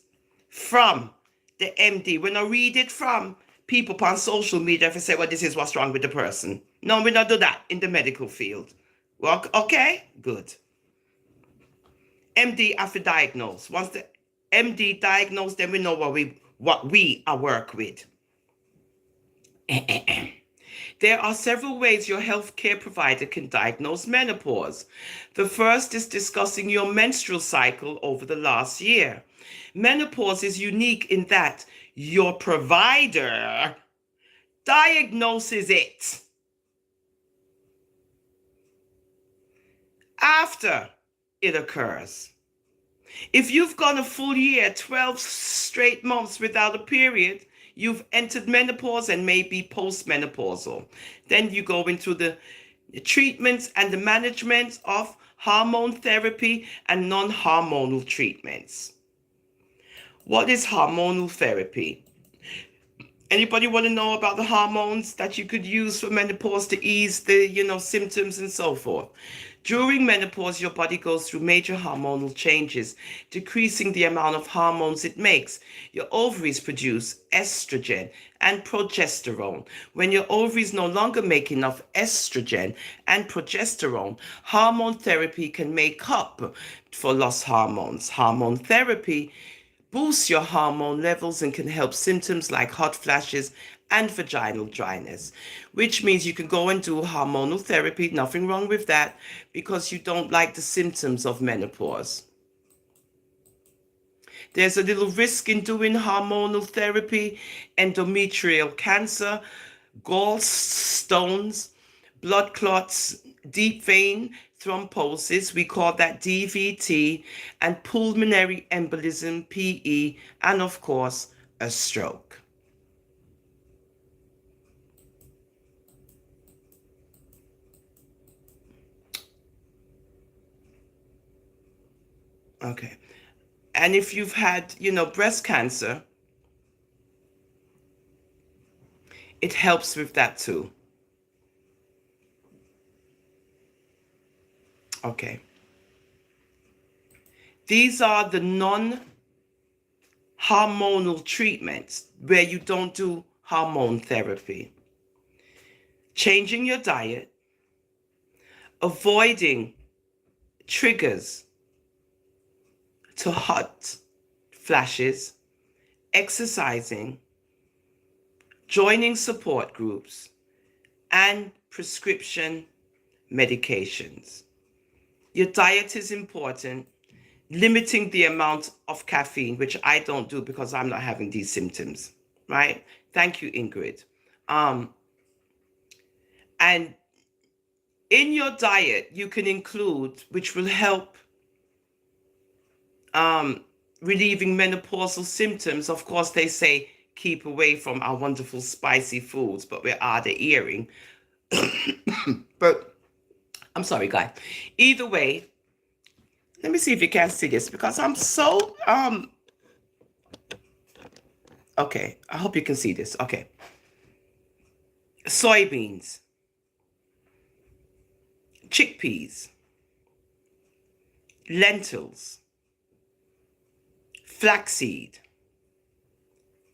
from the MD. We don't read it from people on social media if they say, well, this is what's wrong with the person. No, we don't do that in the medical field. Well, okay, good. MD have to diagnose. Once the MD diagnose, then we know what we are work with. There are several ways your healthcare provider can diagnose menopause. The first is discussing your menstrual cycle over the last year. Menopause is unique in that your provider diagnoses it after it occurs. If you've gone a full year, 12 straight months without a period, you've entered menopause and may be postmenopausal. Then you go into the treatments and the management of hormone therapy and non-hormonal treatments. What is hormonal therapy? Anybody want to know about the hormones that you could use for menopause to ease the, symptoms and so forth? During menopause, your body goes through major hormonal changes, decreasing the amount of hormones it makes. Your ovaries produce estrogen and progesterone. When your ovaries no longer make enough estrogen and progesterone, hormone therapy can make up for lost hormones. Hormone therapy boosts your hormone levels and can help symptoms like hot flashes and vaginal dryness, which means you can go and do hormonal therapy, nothing wrong with that, because you don't like the symptoms of menopause. There's a little risk in doing hormonal therapy: endometrial cancer, gallstones, blood clots, deep vein thrombosis, we call that DVT, and pulmonary embolism, PE, and of course, a stroke. Okay. And if you've had, breast cancer, it helps with that too. Okay. These are the non-hormonal treatments where you don't do hormone therapy. Changing your diet, avoiding triggers to hot flashes, exercising, joining support groups, and prescription medications. Your diet is important. Limiting the amount of caffeine, which I don't do because I'm not having these symptoms, right? Thank you, Ingrid. And in your diet, you can include, which will help relieving menopausal symptoms. Of course, they say keep away from our wonderful spicy foods, but we're hard of hearing. But I'm sorry, guys. Either way, let me see if you can see this because I'm so okay, I hope you can see this. Okay. Soybeans, chickpeas, lentils, flaxseed,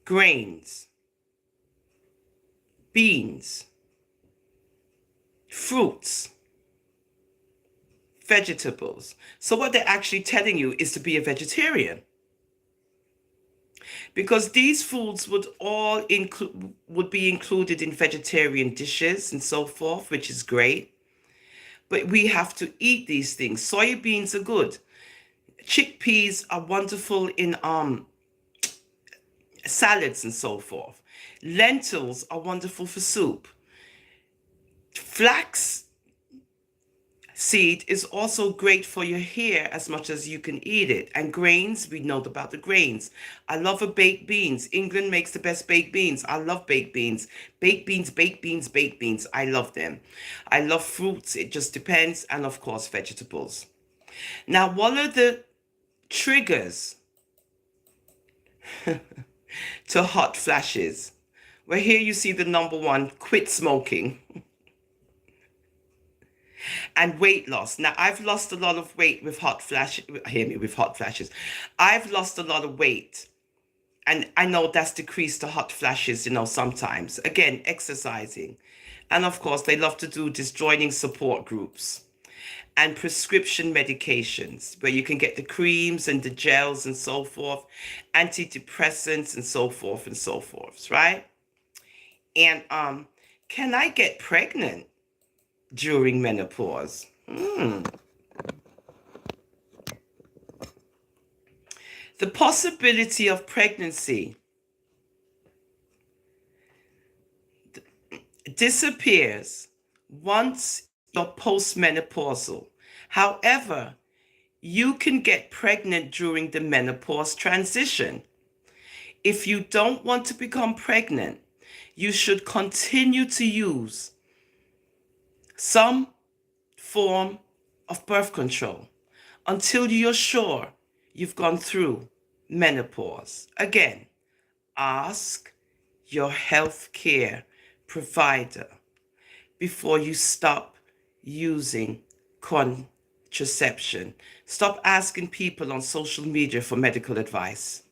grains, beans, fruits, vegetables. So what they're actually telling you is to be a vegetarian, because these foods would be included in vegetarian dishes and so forth, which is great. But we have to eat these things. Soybeans are good. Chickpeas are wonderful in salads and so forth. Lentils are wonderful for soup. Flax seed is also great for your hair as much as you can eat it. And grains, we know about the grains. I love baked beans. England makes the best baked beans. I love baked beans. Baked beans, baked beans, baked beans. I love them. I love fruits. It just depends. And of course, vegetables. Now, what are the triggers to hot flashes? Well, here you see the number one: quit smoking. And weight loss. Now, I've lost a lot of weight with hot flash. Hear me, with hot flashes. I've lost a lot of weight. And I know that's decreased the hot flashes, sometimes. Again, exercising. And of course, they love to do disjoining support groups and prescription medications where you can get the creams and the gels and so forth, antidepressants and so forth, right? And can I get pregnant during menopause? The possibility of pregnancy disappears once you're postmenopausal. However, you can get pregnant during the menopause transition. If you don't want to become pregnant, you should continue to use some form of birth control until you're sure you've gone through menopause. Again, ask your healthcare provider before you stop using contraception. Stop asking people on social media for medical advice.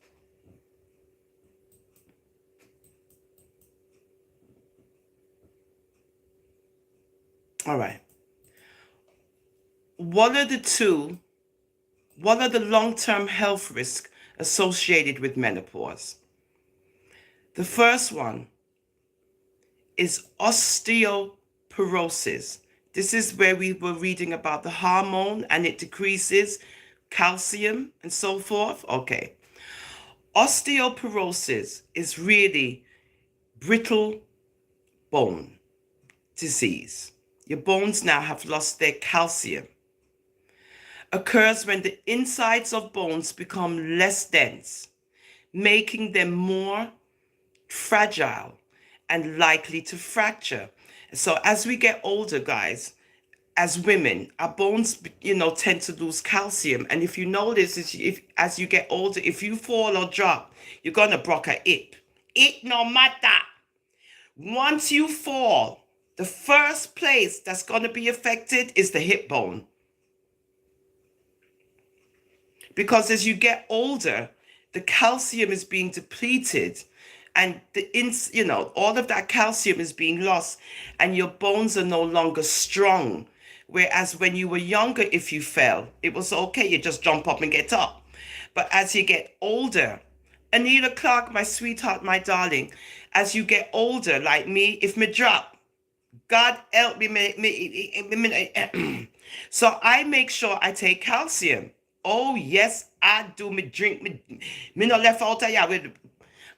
All right. What are the long-term health risks associated with menopause? The first one is osteoporosis. This is where we were reading about the hormone and it decreases calcium and so forth. Okay. Osteoporosis is really brittle bone disease. Your bones now have lost their calcium. Occurs when the insides of bones become less dense, making them more fragile and likely to fracture. So as we get older, guys, as women, our bones, tend to lose calcium. And if you notice, if as you get older, if you fall or drop, you're gonna break a hip. It no matter. Once you fall, the first place that's gonna be affected is the hip bone. Because as you get older, the calcium is being depleted and all of that calcium is being lost and your bones are no longer strong. Whereas when you were younger, if you fell, it was okay. You just jump up and get up. But as you get older, Anita Clark, my sweetheart, my darling, as you get older, like me, if me drop, God help me. So I make sure I take calcium. Oh, yes, I do. Me drink, me not left out of here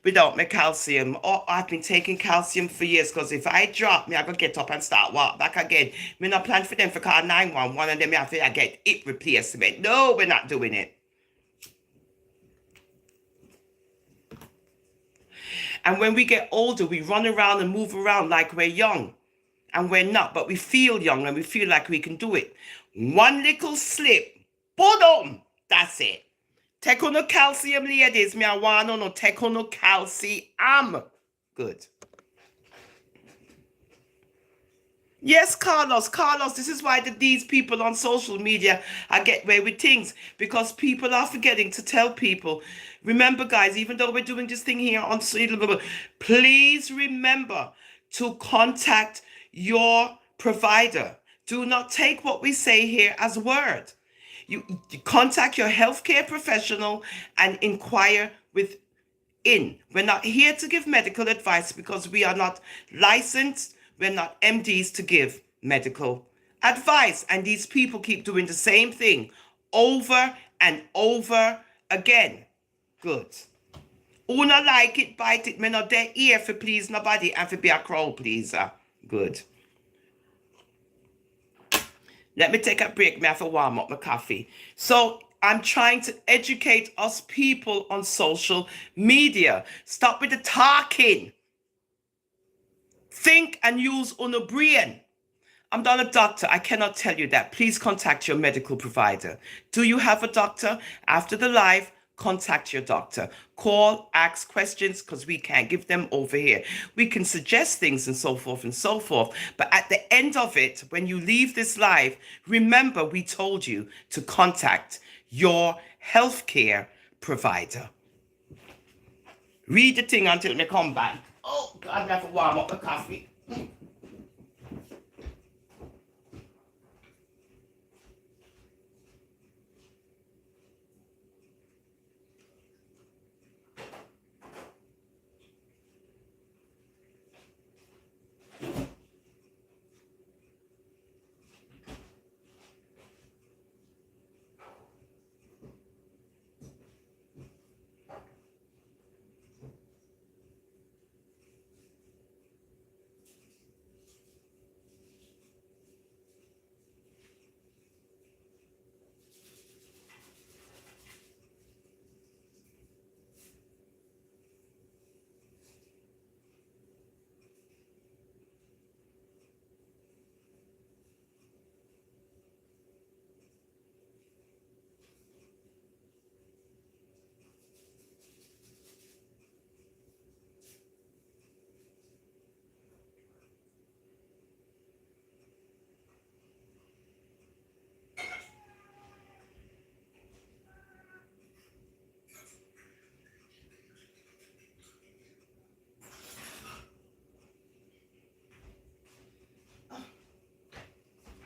without my calcium. Oh, I've been taking calcium for years because if I drop, me I go get up and start walk back again. Me not plan for them for call 911 and then me have to get hip replacement. No, we're not doing it. And when we get older, we run around and move around like we're young. And we're not, but we feel young and we feel like we can do it. One little slip, boom, that's it. Take on no calcium, ladies. Me I want no take on no calcium. Good. Yes, Carlos, this is why these people on social media are get away with things because people are forgetting to tell people. Remember, guys, even though we're doing this thing here on please remember to contact your provider. Do not take what we say here as word. You contact your healthcare professional and inquire within. We're not here to give medical advice because we are not licensed. We're not MDs to give medical advice. And these people keep doing the same thing over and over again. Good. Who not like it, bite it. Me not there ear for please nobody and for be a crowd pleaser. Good. Let me take a break. Me have to warm up my coffee. So I'm trying to educate us people on social media. Stop with the talking. Think and use your brain. I'm not a doctor. I cannot tell you that. Please contact your medical provider. Do you have a doctor? After the live, contact your doctor. Call, ask questions, because we can't give them over here. We can suggest things and so forth and so forth. But at the end of it, when you leave this life, remember we told you to contact your healthcare provider. Read the thing until they come back. Oh, God, I have to warm up the coffee.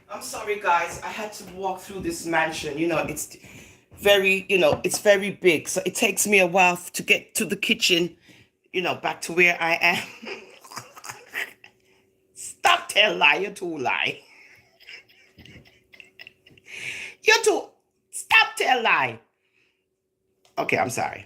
I'm sorry, guys. I had to walk through this mansion. It's very, it's very big. So it takes me a while to get to the kitchen, back to where I am. Stop tell lie. You too lie. You too. Stop tell lie. Okay, I'm sorry.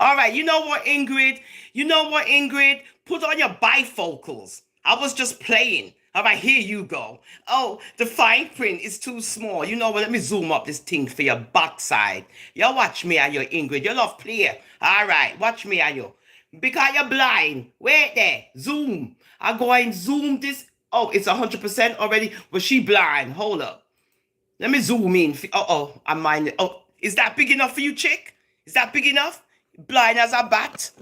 All right, you know what, Ingrid? You know what, Ingrid? Put on your bifocals. I was just playing. All right, here you go. Oh, the fine print is too small. You know what? Let me zoom up this thing for your backside. You watch me and your Ingrid. You love play. All right, watch me and you. Because you're blind. Wait there. Zoom. I go and zoom this. Oh, it's 100% already. Was she blind? Hold up. Let me zoom in. Uh-oh, I'm minding. Oh, is that big enough for you, chick? Is that big enough? Blind as a bat.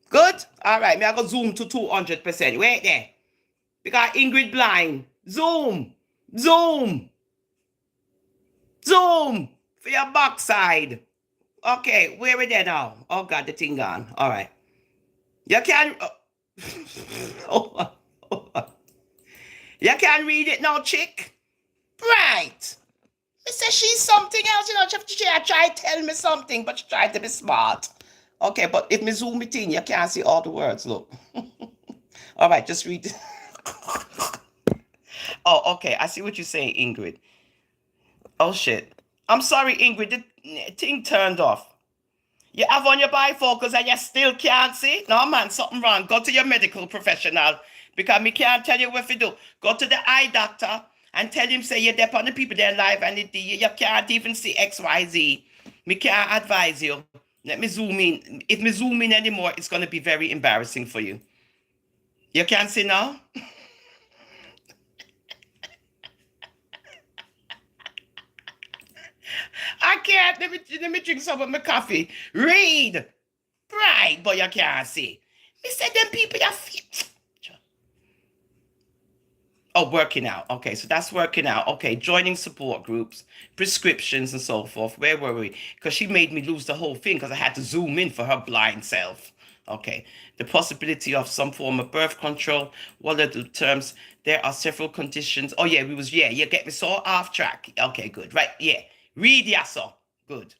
Good? All right, me I go zoom to 200%. Wait there. Because Ingrid blind. Zoom. Zoom. Zoom. For your backside. Okay, where we there now? Oh, God, the thing gone. All right. You can... hold on. Hold on. You can read it now, chick? Right. I said she's something else, she tried to tell me something, but she tried to be smart. Okay, but if me zoom it in, you can't see all the words, look. All right, just read. Oh, okay, I see what you're saying, Ingrid. Oh, shit. I'm sorry, Ingrid, the thing turned off. You have on your bifocals and you still can't see? No, man, something wrong. Go to your medical professional because me can't tell you what to do. Go to the eye doctor and tell him, say, you're there on the people there live and you can't even see XYZ. Me can't advise you. Let me zoom in. If me zoom in anymore, it's going to be very embarrassing for you. You can't see now? I can't. Let me drink some of my coffee. Read. Right, but you can't see. Me said them people you feel. Oh, working out. Okay, so that's working out. Okay, joining support groups, prescriptions, and so forth. Where were we? Because she made me lose the whole thing because I had to zoom in for her blind self. Okay, the possibility of some form of birth control. What are the terms? There are several conditions. Oh yeah, you get me so off track. Okay, good. Right, yeah. Read yasso. Good.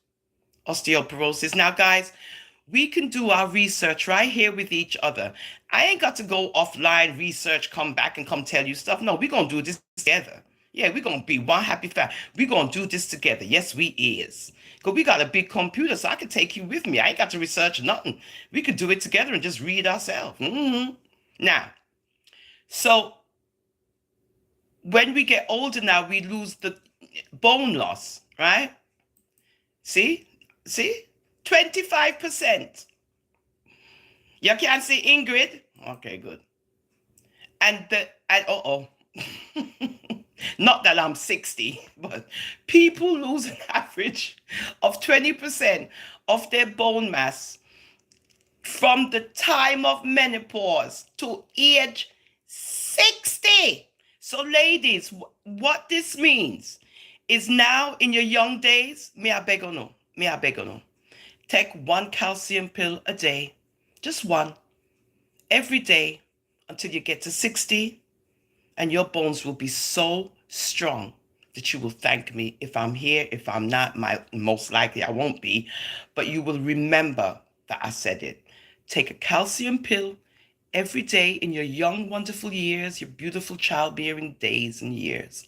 Osteoporosis. Now, guys, we can do our research right here with each other. I ain't got to go offline, research, come back and come tell you stuff. No, we're going to do this together. Yeah, we're going to be one happy family. We're going to do this together. Yes, we is. Because we got a big computer, so I can take you with me. I ain't got to research nothing. We could do it together and just read ourselves. Now, so when we get older now, we lose the bone loss, right? See? 25%. You can see Ingrid? Okay, good. And Not that I'm 60, but people lose an average of 20% of their bone mass from the time of menopause to age 60. So, ladies, what this means is now in your young days, may I beg or no, take one calcium pill a day, just one, every day until you get to 60, and your bones will be so strong that you will thank me if I'm here. If I'm not, most likely I won't be, but you will remember that I said it. Take a calcium pill every day in your young, wonderful years, your beautiful childbearing days and years.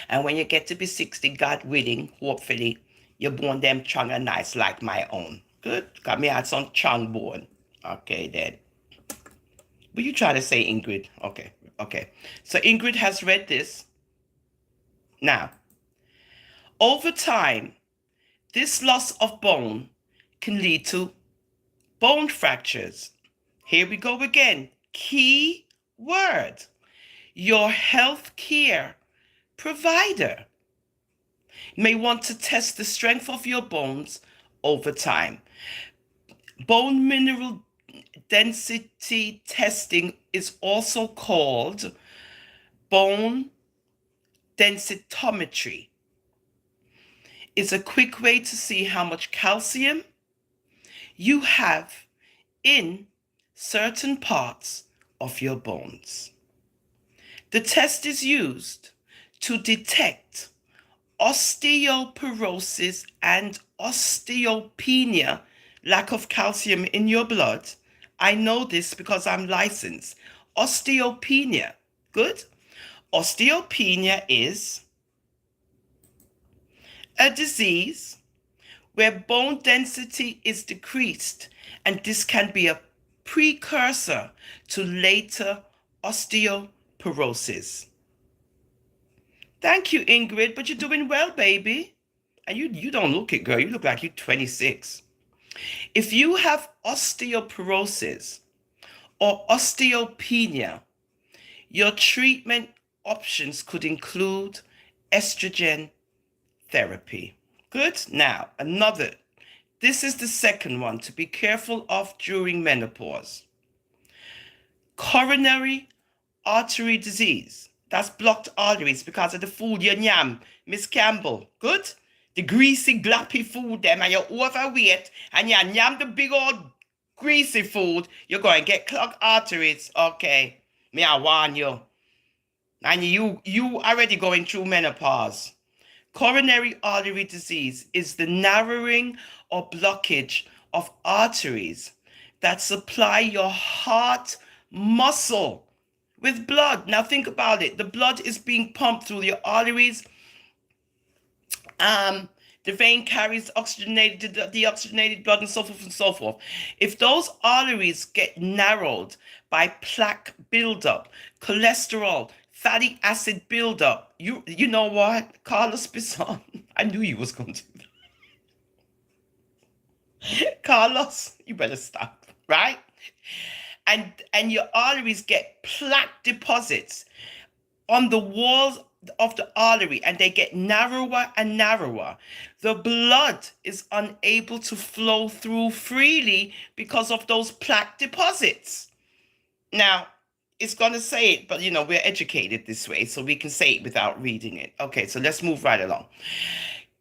And when you get to be 60, God willing, hopefully, you're born them strong and nice like my own. Good? Got me had some strong born. Okay, then. But you try to say Ingrid. Okay, okay. So Ingrid has read this. Now, over time, this loss of bone can lead to bone fractures. Here we go again. Key word. Your health care provider may want to test the strength of your bones over time. Bone mineral density testing is also called bone densitometry. It's a quick way to see how much calcium you have in certain parts of your bones. The test is used to detect osteoporosis and osteopenia, lack of calcium in your blood. I know this because I'm licensed. Osteopenia, good? Osteopenia is a disease where bone density is decreased, and this can be a precursor to later osteoporosis. Thank you, Ingrid, but you're doing well, baby. And you don't look it, girl. You look like you're 26. If you have osteoporosis or osteopenia, your treatment options could include estrogen therapy. Good. Now, this is the second one to be careful of during menopause. Coronary artery disease. That's blocked arteries because of the food you yam, Miss Campbell. Good? The greasy, gloppy food them, and you're overweight, and you yam the big old greasy food, you're going to get clogged arteries. Okay. Me, I warn you. And you already going through menopause. Coronary artery disease is the narrowing or blockage of arteries that supply your heart muscle with blood. Now think about it. The blood is being pumped through your arteries. The vein carries oxygenated, deoxygenated blood, and so forth and so forth. If those arteries get narrowed by plaque buildup, cholesterol, fatty acid buildup, you know what, Carlos Bisson, I knew you was going to do that. Carlos, you better stop, right? And your arteries get plaque deposits on the walls of the artery, and they get narrower and narrower. The blood is unable to flow through freely because of those plaque deposits. Now, it's going to say it, but we're educated this way, so we can say it without reading it. Okay, so let's move right along.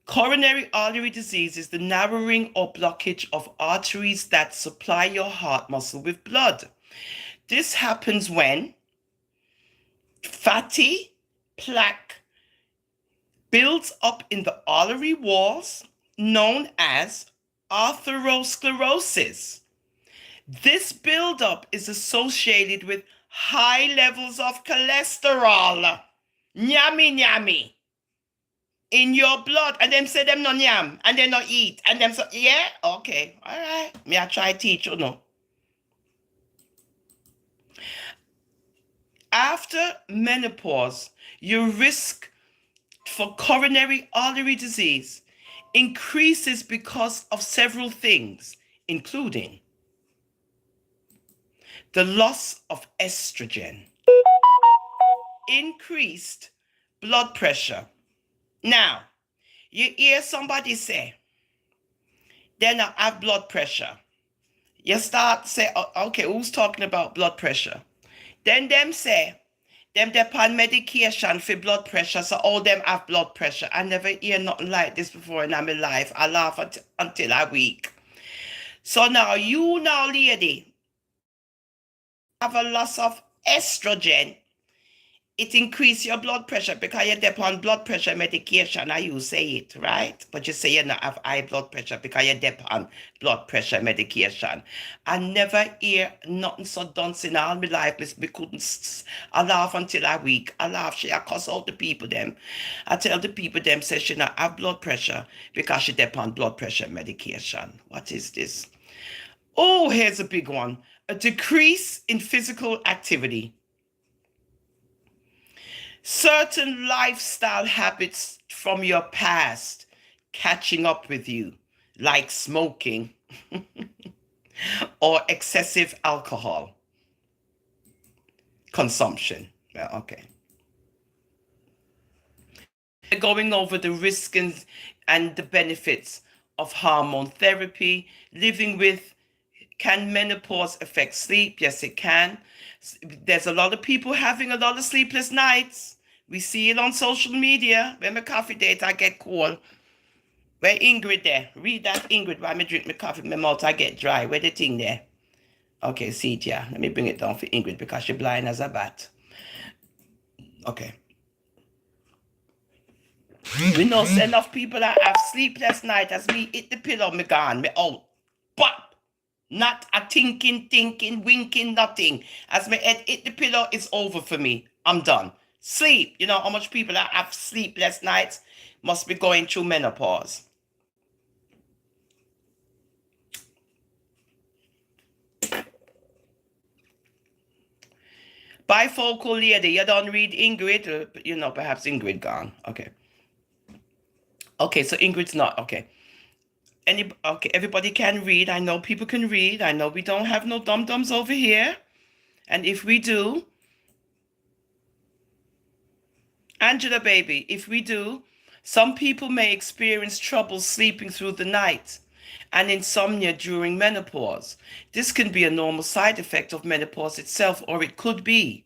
Coronary artery disease is the narrowing or blockage of arteries that supply your heart muscle with blood. This happens when fatty plaque builds up in the artery walls, known as atherosclerosis. This buildup is associated with high levels of cholesterol, nyami, in your blood. And them say them no yam, and they no eat. And them say, yeah, okay, all right. Me I try teach you no. After menopause, your risk for coronary artery disease increases because of several things, including the loss of estrogen, increased blood pressure. Now, you hear somebody say, then I have blood pressure. You start say, okay, who's talking about blood pressure? Then them say, them depend medication for blood pressure, so all them have blood pressure. I never hear nothing like this before in my life. I laugh until I weak. So now you now, lady, have a loss of estrogen. It increase your blood pressure because you're depend blood pressure medication. Now you say it, right? But you say you not have high blood pressure because you depend blood pressure medication. I never hear nothing so dunce in all my life. Me couldn't. I laugh until I weak. I laugh. I cuss out the people them. I tell the people them say she not have blood pressure because she depend blood pressure medication. What is this? Oh, here's a big one. A decrease in physical activity. Certain lifestyle habits from your past catching up with you, like smoking or excessive alcohol consumption. Well, okay. Going over the risks and the benefits of hormone therapy, living with. Can menopause affect sleep? Yes, it can. There's a lot of people having a lot of sleepless nights. We see it on social media. When my coffee date, I get cold. Where Ingrid there? Read that, Ingrid, while I drink my coffee, my mouth I get dry. Where the thing there? Okay, see it, yeah. Let me bring it down for Ingrid because she's blind as a bat. Okay. We know enough people that have sleepless night as me hit the pillow, me gone, me out. But not a thinking, winking, nothing. As my head hit the pillow, it's over for me. I'm done. Sleep. You know how much people that have sleepless nights must be going through menopause. Bifocal lady, you don't read Ingrid? You know, perhaps Ingrid gone. Okay. Okay, so Ingrid's not. Okay. Okay, everybody can read. I know people can read. I know we don't have no dum-dums over here. And if we do, Angela baby, if we do, some people may experience trouble sleeping through the night and insomnia during menopause. This can be a normal side effect of menopause itself, or it could be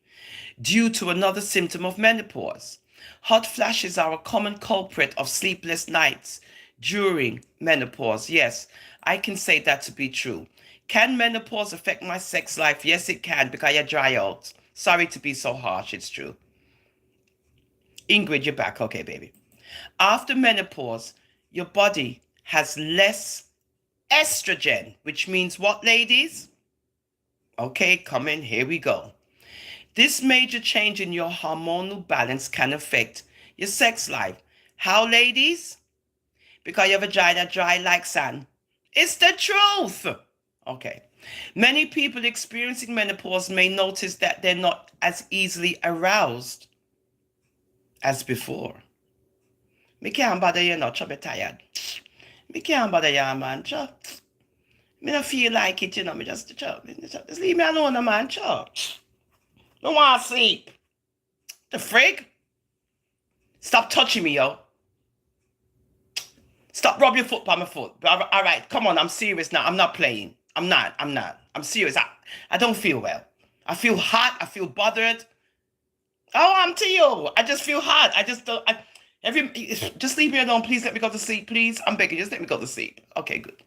due to another symptom of menopause. Hot flashes are a common culprit of sleepless nights during menopause. Yes, I can say that to be true. Can menopause affect my sex life? Yes, it can, because I dry out. Sorry to be so harsh, it's true. Ingrid, you're back. Okay, baby. After menopause, your body has less estrogen, which means what, ladies? Okay, come in. Here we go. This major change in your hormonal balance can affect your sex life. How, ladies? Because your vagina dry like sand. It's the truth. Okay. Many people experiencing menopause may notice that they're not as easily aroused as before. Me can't bother you not, be tired. Me can't bother you, man. Me don't feel like it, you know. Me just leave me alone, man. Don't want to sleep. The frig? Stop touching me, yo. Stop rubbing your foot by my foot. All right, come on. I'm serious now. I'm not playing. I'm not. I'm serious. I don't feel well. I feel hot. I feel bothered. Oh, I'm to you. I just feel hot. I just don't. Just leave me alone. Please let me go to sleep. Please. I'm begging. Just let me go to sleep. Okay, good.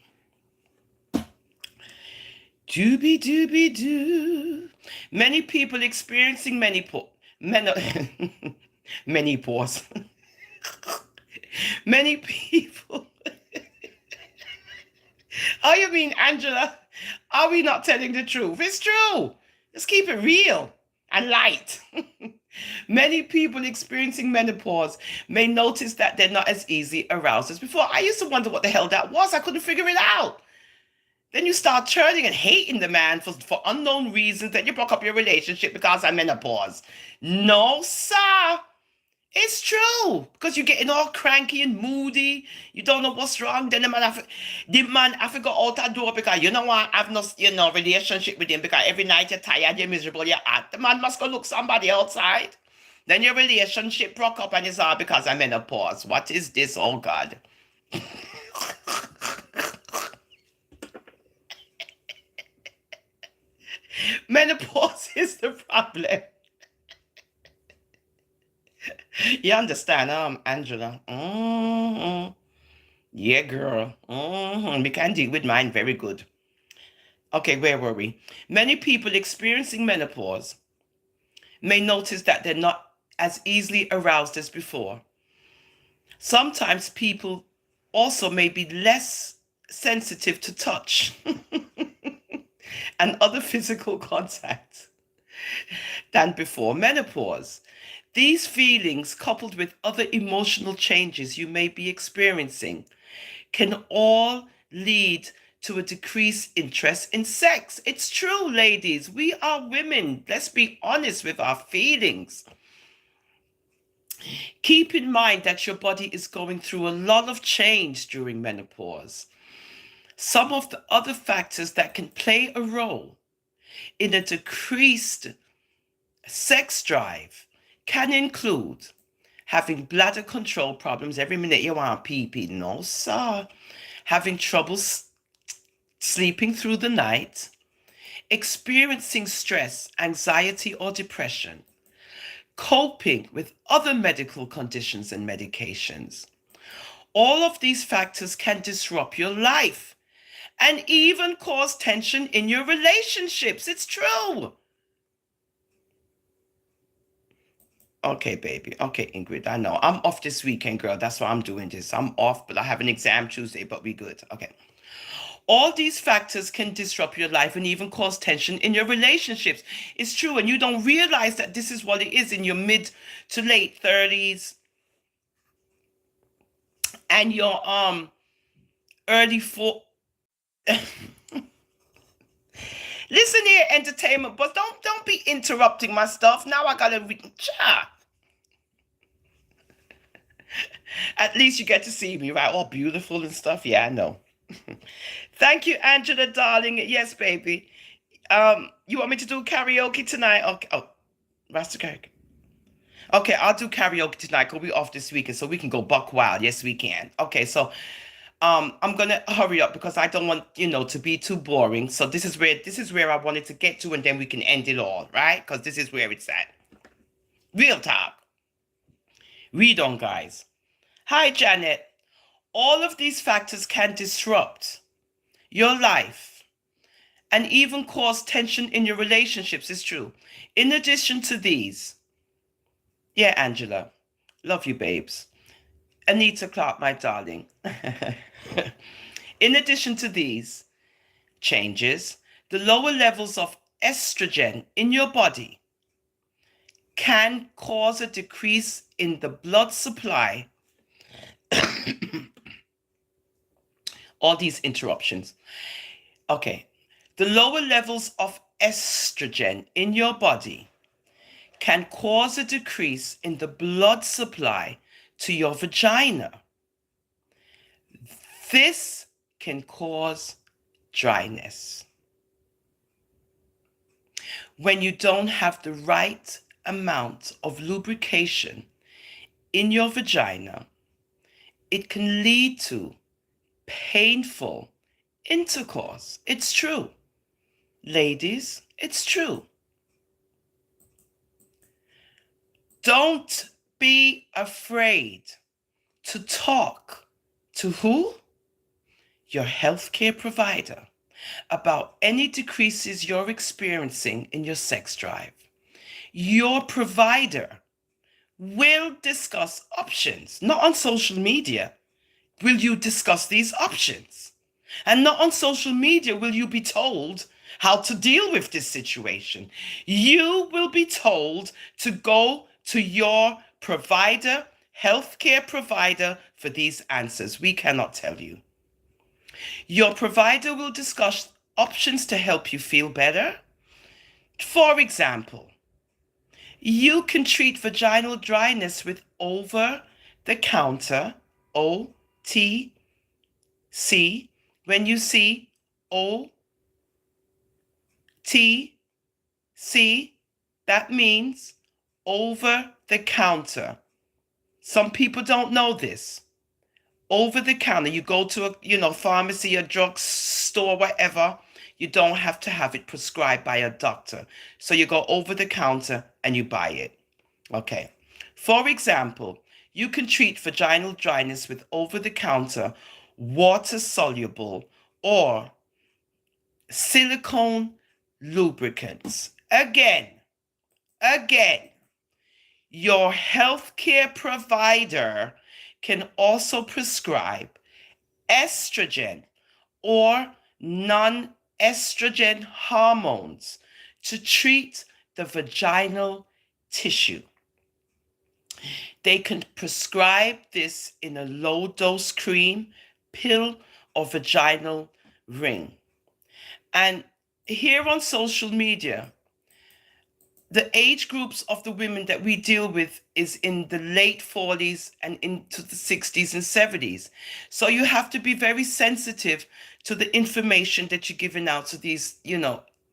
Dooby dooby doo. Many people experiencing menopause. Many people. Oh, you mean, Angela? Are we not telling the truth? It's true. Let's keep it real and light. Many people experiencing menopause may notice that they're not as easy aroused as before. I used to wonder what the hell that was. I couldn't figure it out. Then you start turning and hating the man for unknown reasons. Then you broke up your relationship because of menopause. No, sir. It's true. Because you're getting all cranky and moody. You don't know what's wrong. Then the man have to go out that door because you know what? I have no relationship with him because every night you're tired, you're miserable, you're hot. The man must go look somebody outside. Then your relationship broke up and it's all because of menopause. What is this? Oh God. Menopause is the problem. You understand, Angela? Yeah, girl. We can deal with mine very good. Okay, where were we? Many people experiencing menopause may notice that they're not as easily aroused as before. Sometimes people also may be less sensitive to touch and other physical contact than before menopause. These feelings, coupled with other emotional changes you may be experiencing, can all lead to a decreased interest in sex. It's true, ladies. We are women. Let's be honest with our feelings. Keep in mind that your body is going through a lot of change during menopause. Some of the other factors that can play a role in a decreased sex drive can include having bladder control problems every minute you want pee pee. No, sir. Having trouble sleeping through the night, experiencing stress, anxiety, or depression, coping with other medical conditions and medications. All of these factors can disrupt your life and even cause tension in your relationships. It's true. Okay, baby. Okay, Ingrid, I know. I'm off this weekend, girl. That's why I'm doing this. I'm off, but I have an exam Tuesday, but we good. Okay. All these factors can disrupt your life and even cause tension in your relationships. It's true, and you don't realize that this is what it is in your mid to late 30s and your early four. Listen here, entertainment, but don't be interrupting my stuff. Now I gotta read. At least you get to see me, right? All beautiful and stuff. Yeah, I know. Thank you, Angela, darling. Yes, baby. You want me to do karaoke tonight? Okay. Oh, Master Karaoke. Okay, I'll do karaoke tonight because we off this weekend, so we can go buck wild. Yes, we can. Okay, so I'm gonna hurry up because I don't want to be too boring. So this is where I wanted to get to, and then we can end it all, right? Because this is where it's at. Real talk. Read on, guys. Hi, Janet. All of these factors can disrupt your life and even cause tension in your relationships. It's true. In addition to these, yeah, Angela, love you, babes. Anita Clark, my darling. In addition to these changes, the lower levels of estrogen in your body can cause a decrease in the blood supply. All these interruptions. Okay. The lower levels of estrogen in your body can cause a decrease in the blood supply to your vagina. This can cause dryness. When you don't have the right amount of lubrication in your vagina, it can lead to painful intercourse. It's true. Ladies, it's true. Don't be afraid to talk to who? Your healthcare provider about any decreases you're experiencing in your sex drive. Your provider will discuss options, not on social media. Will you discuss these options? And not on social media will you be told how to deal with this situation. You will be told to go to your provider, healthcare provider, for these answers. We cannot tell you. Your provider will discuss options to help you feel better. For example, you can treat vaginal dryness with over-the-counter OTC. When you see OTC, that means over the counter. Some people don't know this. Over the counter, you go to a pharmacy, a drug store, whatever. You don't have to have it prescribed by a doctor. So you go over the counter and you buy it. Okay. For example, you can treat vaginal dryness with over the counter water soluble or silicone lubricants. Again, your healthcare provider can also prescribe estrogen or non-estrogen hormones to treat the vaginal tissue. They can prescribe this in a low dose cream, pill, or vaginal ring. And here on social media, the age groups of the women that we deal with is in the late 40s and into the 60s and 70s. So you have to be very sensitive to the information that you're giving out to these,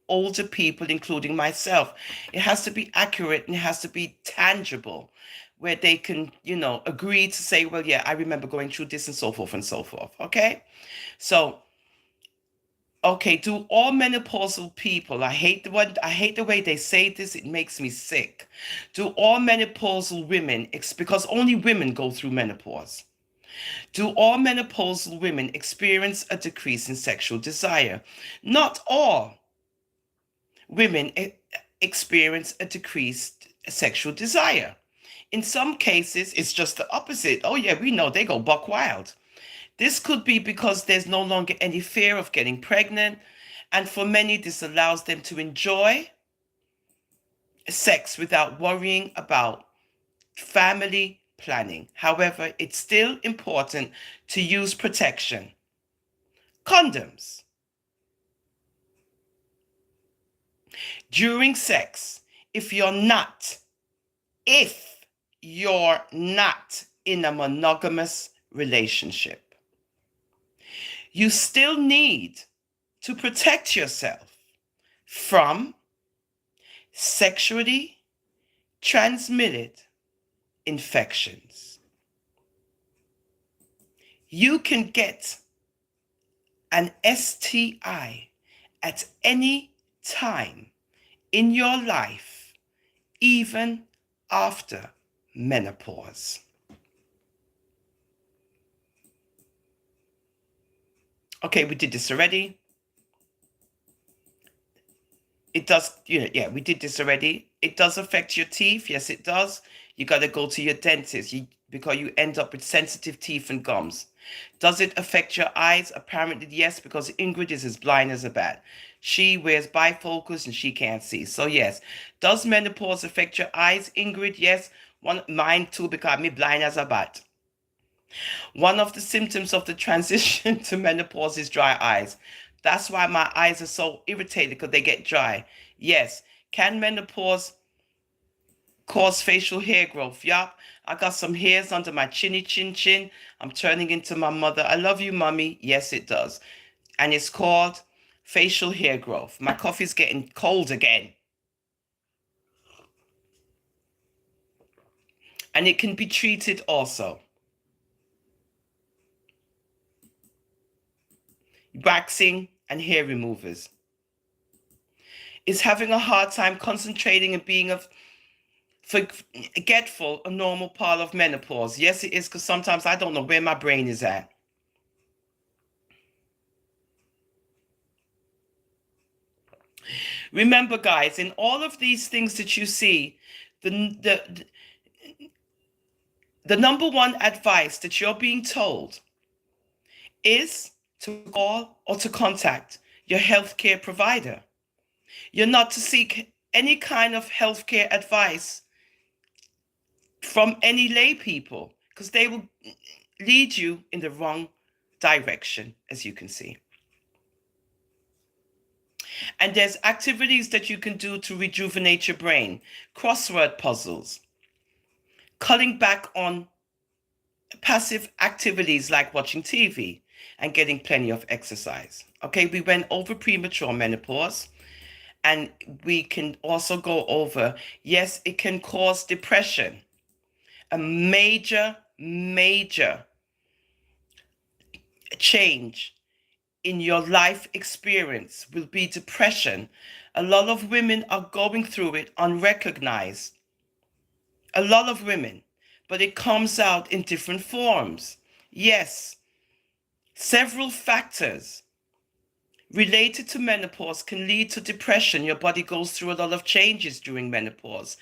older people, including myself. It has to be accurate and it has to be tangible, where they can, agree to say, well, yeah, I remember going through this and so forth and so forth. Okay. So, okay, do all menopausal people, I hate the way they say this, it makes me sick. Do all menopausal women, because only women go through menopause. Do all menopausal women experience a decrease in sexual desire? Not all women experience a decreased sexual desire. In some cases, it's just the opposite. Oh yeah, we know they go buck wild. This could be because there's no longer any fear of getting pregnant, and for many, this allows them to enjoy sex without worrying about family planning. However, it's still important to use protection. Condoms. During sex, if you're not in a monogamous relationship, you still need to protect yourself from sexually transmitted infections. You can get an STI at any time in your life, even after menopause. Okay, we did this already. It does, we did this already. It does affect your teeth. Yes, it does. You got to go to your dentist because you end up with sensitive teeth and gums. Does it affect your eyes? Apparently, yes, because Ingrid is as blind as a bat. She wears bifocals and she can't see. So, yes. Does menopause affect your eyes, Ingrid? Yes. Mine too, because me blind as a bat. One of the symptoms of the transition to menopause is dry eyes. That's why my eyes are so irritated, because they get dry. Yes. Can menopause cause facial hair growth? Yup. I got some hairs under my chin. I'm turning into my mother. I love you, mommy. Yes, it does. And it's called facial hair growth. My coffee's getting cold again. And it can be treated also. Waxing and hair removers. Is having a hard time concentrating and being forgetful a normal part of menopause? Yes, it is, because sometimes I don't know where my brain is at. Remember, guys, in all of these things that you see, the number one advice that you're being told is to call or to contact your healthcare provider. You're not to seek any kind of healthcare advice from any lay people, because they will lead you in the wrong direction, as you can see. And there's activities that you can do to rejuvenate your brain. Crossword puzzles. Cutting back on passive activities like watching TV and getting plenty of exercise. Okay, we went over premature menopause. And we can also go over, yes, it can cause depression. A major, major change in your life experience will be depression. A lot of women are going through it unrecognized. A lot of women, but it comes out in different forms. Yes, several factors related to menopause can lead to depression. Your body goes through a lot of changes during menopause.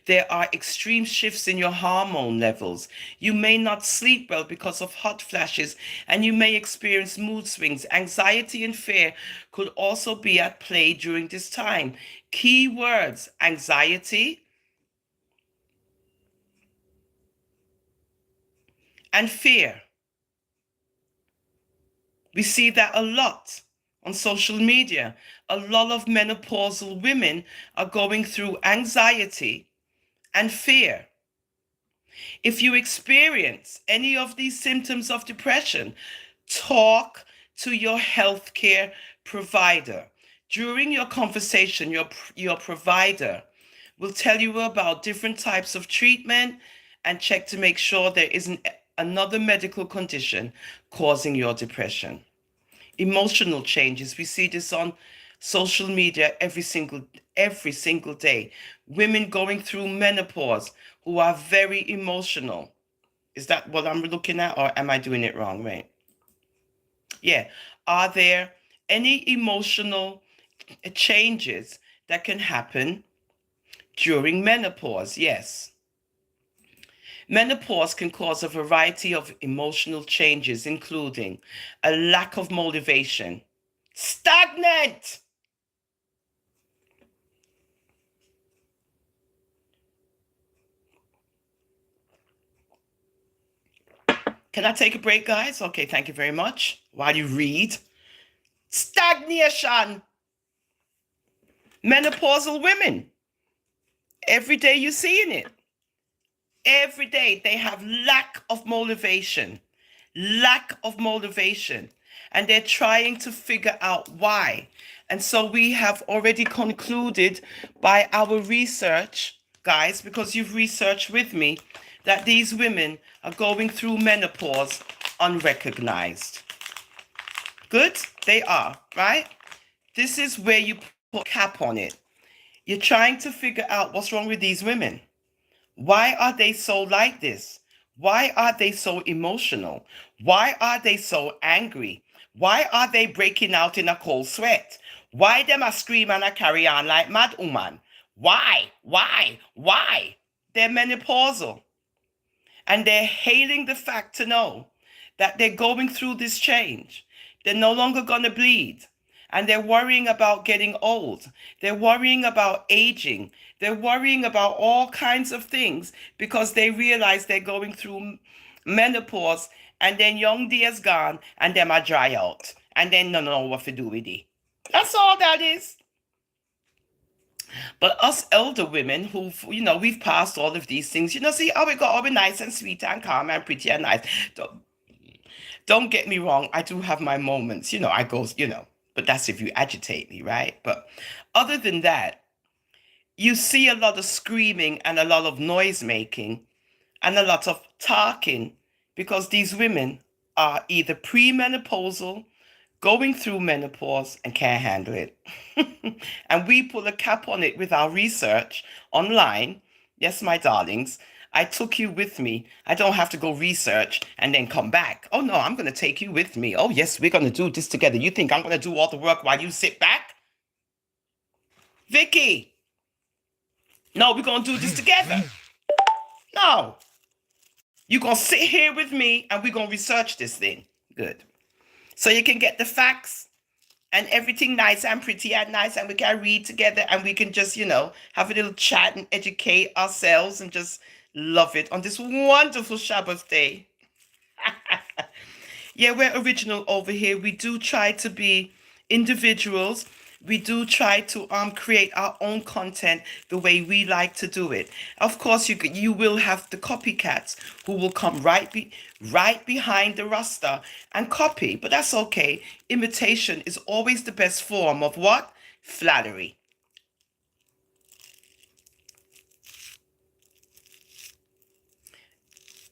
There are extreme shifts in your hormone levels. You may not sleep well because of hot flashes, and you may experience mood swings. Anxiety and fear could also be at play during this time. Key words: anxiety and fear. We see that a lot on social media. A lot of menopausal women are going through anxiety and fear. If you experience any of these symptoms of depression, talk to your healthcare provider. During your conversation, your provider will tell you about different types of treatment and check to make sure there isn't another medical condition causing your depression. Emotional changes. We see this on social media every single day. Women going through menopause who are very emotional. Is that what I'm looking at, or am I doing it wrong? Right? Yeah. Are there any emotional changes that can happen during menopause? Yes. Menopause can cause a variety of emotional changes, including a lack of motivation, stagnant. Can I take a break, guys? Okay, thank you very much. While you read, stagnation. Menopausal women. Every day you're seeing it. Every day they have lack of motivation. Lack of motivation. And they're trying to figure out why. And so we have already concluded by our research, guys, because you've researched with me, that these women are going through menopause unrecognized. Good? They are, right? This is where you put a cap on it. You're trying to figure out what's wrong with these women. Why are they so like this? Why are they so emotional? Why are they so angry? Why are they breaking out in a cold sweat? Why them a scream and a carry on like mad woman? Why? Why? Why? They're menopausal. And they're hailing the fact to know that they're going through this change. They're no longer going to bleed. And they're worrying about getting old. They're worrying about aging. They're worrying about all kinds of things because they realize they're going through menopause, and then young days gone and them a dry out. And then no know what to do with it. That's all that is. But us elder women we've passed all of these things, see how we got all be nice and sweet and calm and pretty and nice. Don't get me wrong, I do have my moments, I go, but that's if you agitate me, right? But other than that, you see a lot of screaming and a lot of noise making and a lot of talking because these women are either premenopausal, going through menopause, and can't handle it. And we put a cap on it with our research online. Yes, my darlings, I took you with me. I don't have to go research and then come back. Oh no, I'm going to take you with me. Oh yes, we're going to do this together. You think I'm going to do all the work while you sit back? Vicky, no, we're going to do this together. No, you're going to sit here with me and we're going to research this thing. Good. So you can get the facts and everything nice and pretty and nice, and we can read together and we can just, have a little chat and educate ourselves and just love it on this wonderful Sabbath day. Yeah, we're original over here. We do try to be individuals. We do try to create our own content the way we like to do it. Of course, you will have the copycats who will come right behind the roster and copy, but that's okay. Imitation is always the best form of what? Flattery.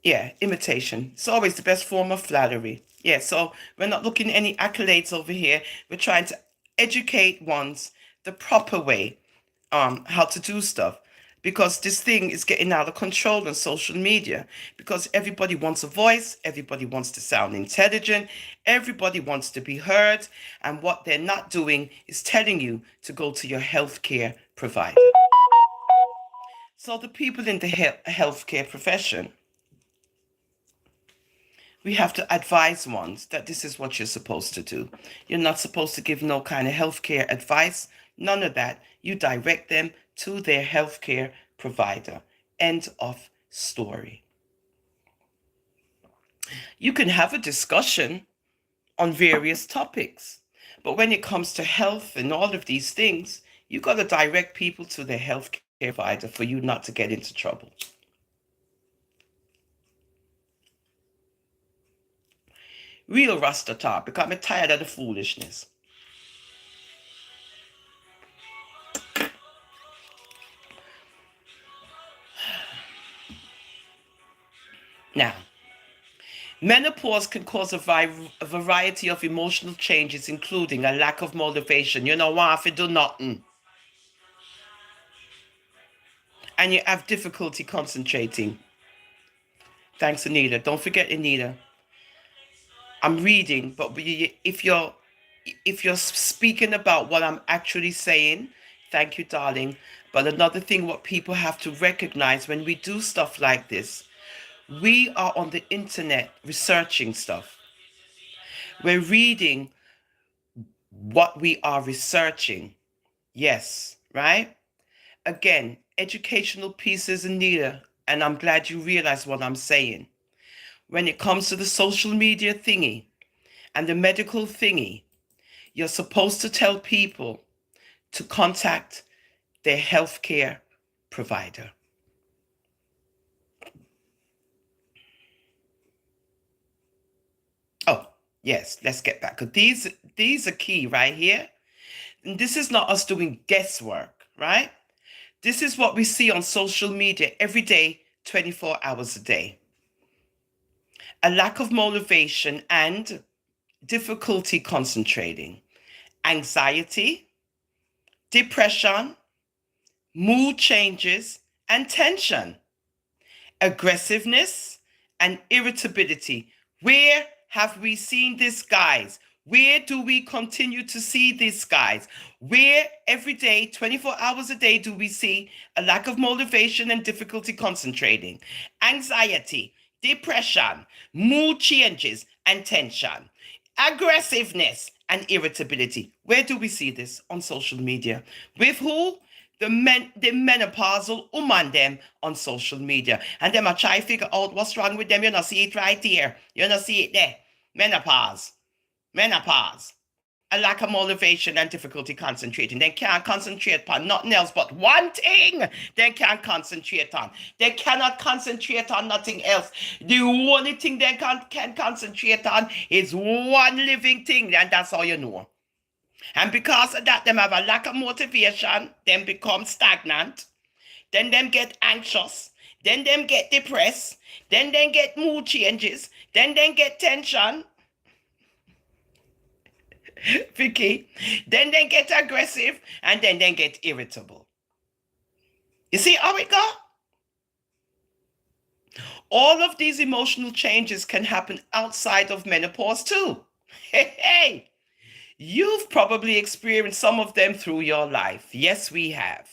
Yeah, imitation. It's always the best form of flattery. Yeah, so we're not looking at any accolades over here. We're trying to educate ones the proper way, how to do stuff. Because this thing is getting out of control on social media. Because everybody wants a voice, everybody wants to sound intelligent, everybody wants to be heard, and what they're not doing is telling you to go to your healthcare provider. So the people in the healthcare profession, we have to advise ones that this is what you're supposed to do. You're not supposed to give no kind of healthcare advice, none of that. You direct them to their healthcare provider. End of story. You can have a discussion on various topics, but when it comes to health and all of these things, you got to direct people to their healthcare provider for you not to get into trouble. Real Rasta talk, because I'm tired of the foolishness. Now, menopause can cause a variety of emotional changes, including a lack of motivation. You know what? If you do nothing, and you have difficulty concentrating. Thanks, Anita. Don't forget, Anita. I'm reading, but if you're speaking about what I'm actually saying, thank you, darling. But another thing, what people have to recognize when we do stuff like this, we are on the internet researching stuff. We're reading what we are researching. Yes, right? Again, educational pieces in neither, and I'm glad you realize what I'm saying. When it comes to the social media thingy and the medical thingy, you're supposed to tell people to contact their healthcare provider. Oh, yes, let's get back. 'Cause these are key right here. And this is not us doing guesswork, right? This is what we see on social media every day, 24 hours a day. A lack of motivation and difficulty concentrating, anxiety, depression, mood changes, and tension, aggressiveness, and irritability. Where have we seen this, guys? Where do we continue to see this, guys? Where every day, 24 hours a day, do we see a lack of motivation and difficulty concentrating, anxiety, depression, mood changes, and tension, aggressiveness, and irritability? Where do we see this on social media? With who? The menopausal woman them on social media. And them I try to figure out what's wrong with them. You not see it right here. You not see it there. Menopause. Menopause. A lack of motivation and difficulty concentrating. They can't concentrate on nothing else but one thing they can't concentrate on. They cannot concentrate on nothing else. The only thing they can concentrate on is one living thing, and that's all you know. And because of that, them have a lack of motivation, them become stagnant, then them get anxious, then them get depressed, then them get mood changes, then them get tension, Vicky, then they get aggressive, and then they get irritable. You see how it go? All of these emotional changes can happen outside of menopause too. Hey, you've probably experienced some of them through your life. Yes, we have.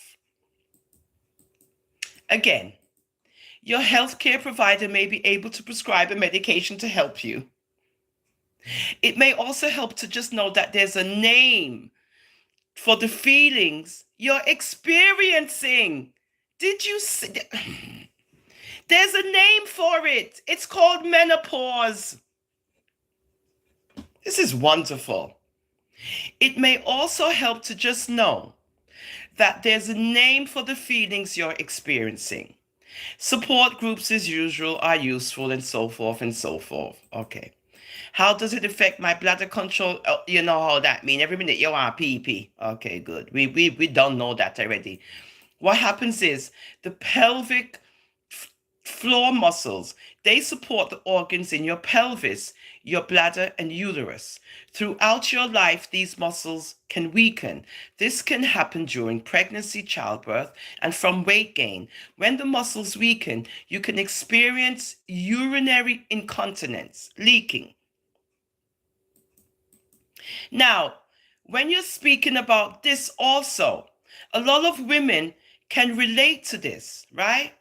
Again, your healthcare provider may be able to prescribe a medication to help you. It may also help to just know that there's a name for the feelings you're experiencing. Did you see? There's a name for it. It's called menopause. This is wonderful. It may also help to just know that there's a name for the feelings you're experiencing. Support groups, as usual, are useful, and so forth and so forth. Okay. How does it affect my bladder control? Oh, you know how that means. Every minute you are pee. Okay, good. We don't know that already. What happens is the pelvic floor muscles. They support the organs in your pelvis, your bladder, and uterus. Throughout your life, these muscles can weaken. This can happen during pregnancy, childbirth, and from weight gain. When the muscles weaken, you can experience urinary incontinence, leaking. Now, when you're speaking about this also, a lot of women can relate to this, right?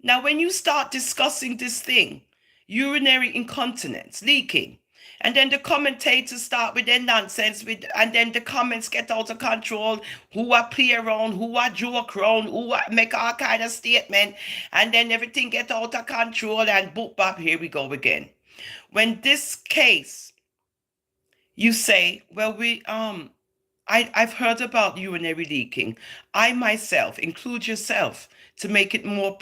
Now, when you start discussing this thing, urinary incontinence, leaking, and then the commentators start with their nonsense, and then the comments get out of control, who are play around, who are joke around, who are make all kind of statement, and then everything get out of control, and boop, bop, here we go again. When this case, you say, well, I've heard about urinary leaking. I myself, include yourself to make it more,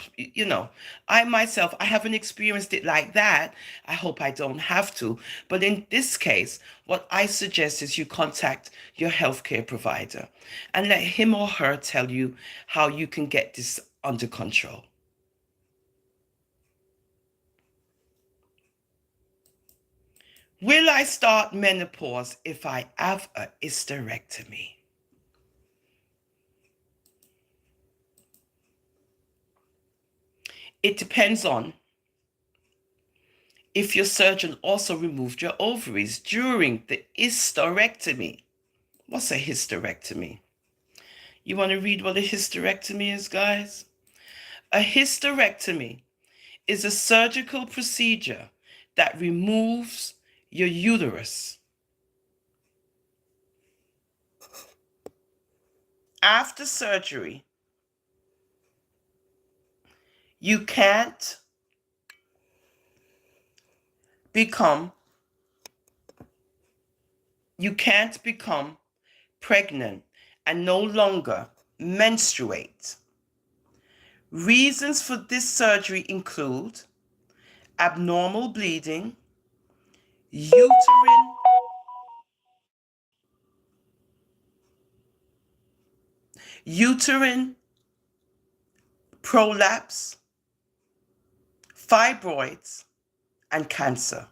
I myself, I haven't experienced it like that. I hope I don't have to. But in this case, what I suggest is you contact your healthcare provider and let him or her tell you how you can get this under control. Will I start menopause if I have a hysterectomy? It depends on if your surgeon also removed your ovaries during the hysterectomy. What's a hysterectomy? You want to read what a hysterectomy is, guys? A hysterectomy is a surgical procedure that removes your uterus. After surgery, you can't become pregnant and no longer menstruate. Reasons for this surgery include abnormal bleeding, uterine prolapse, fibroids, and cancer.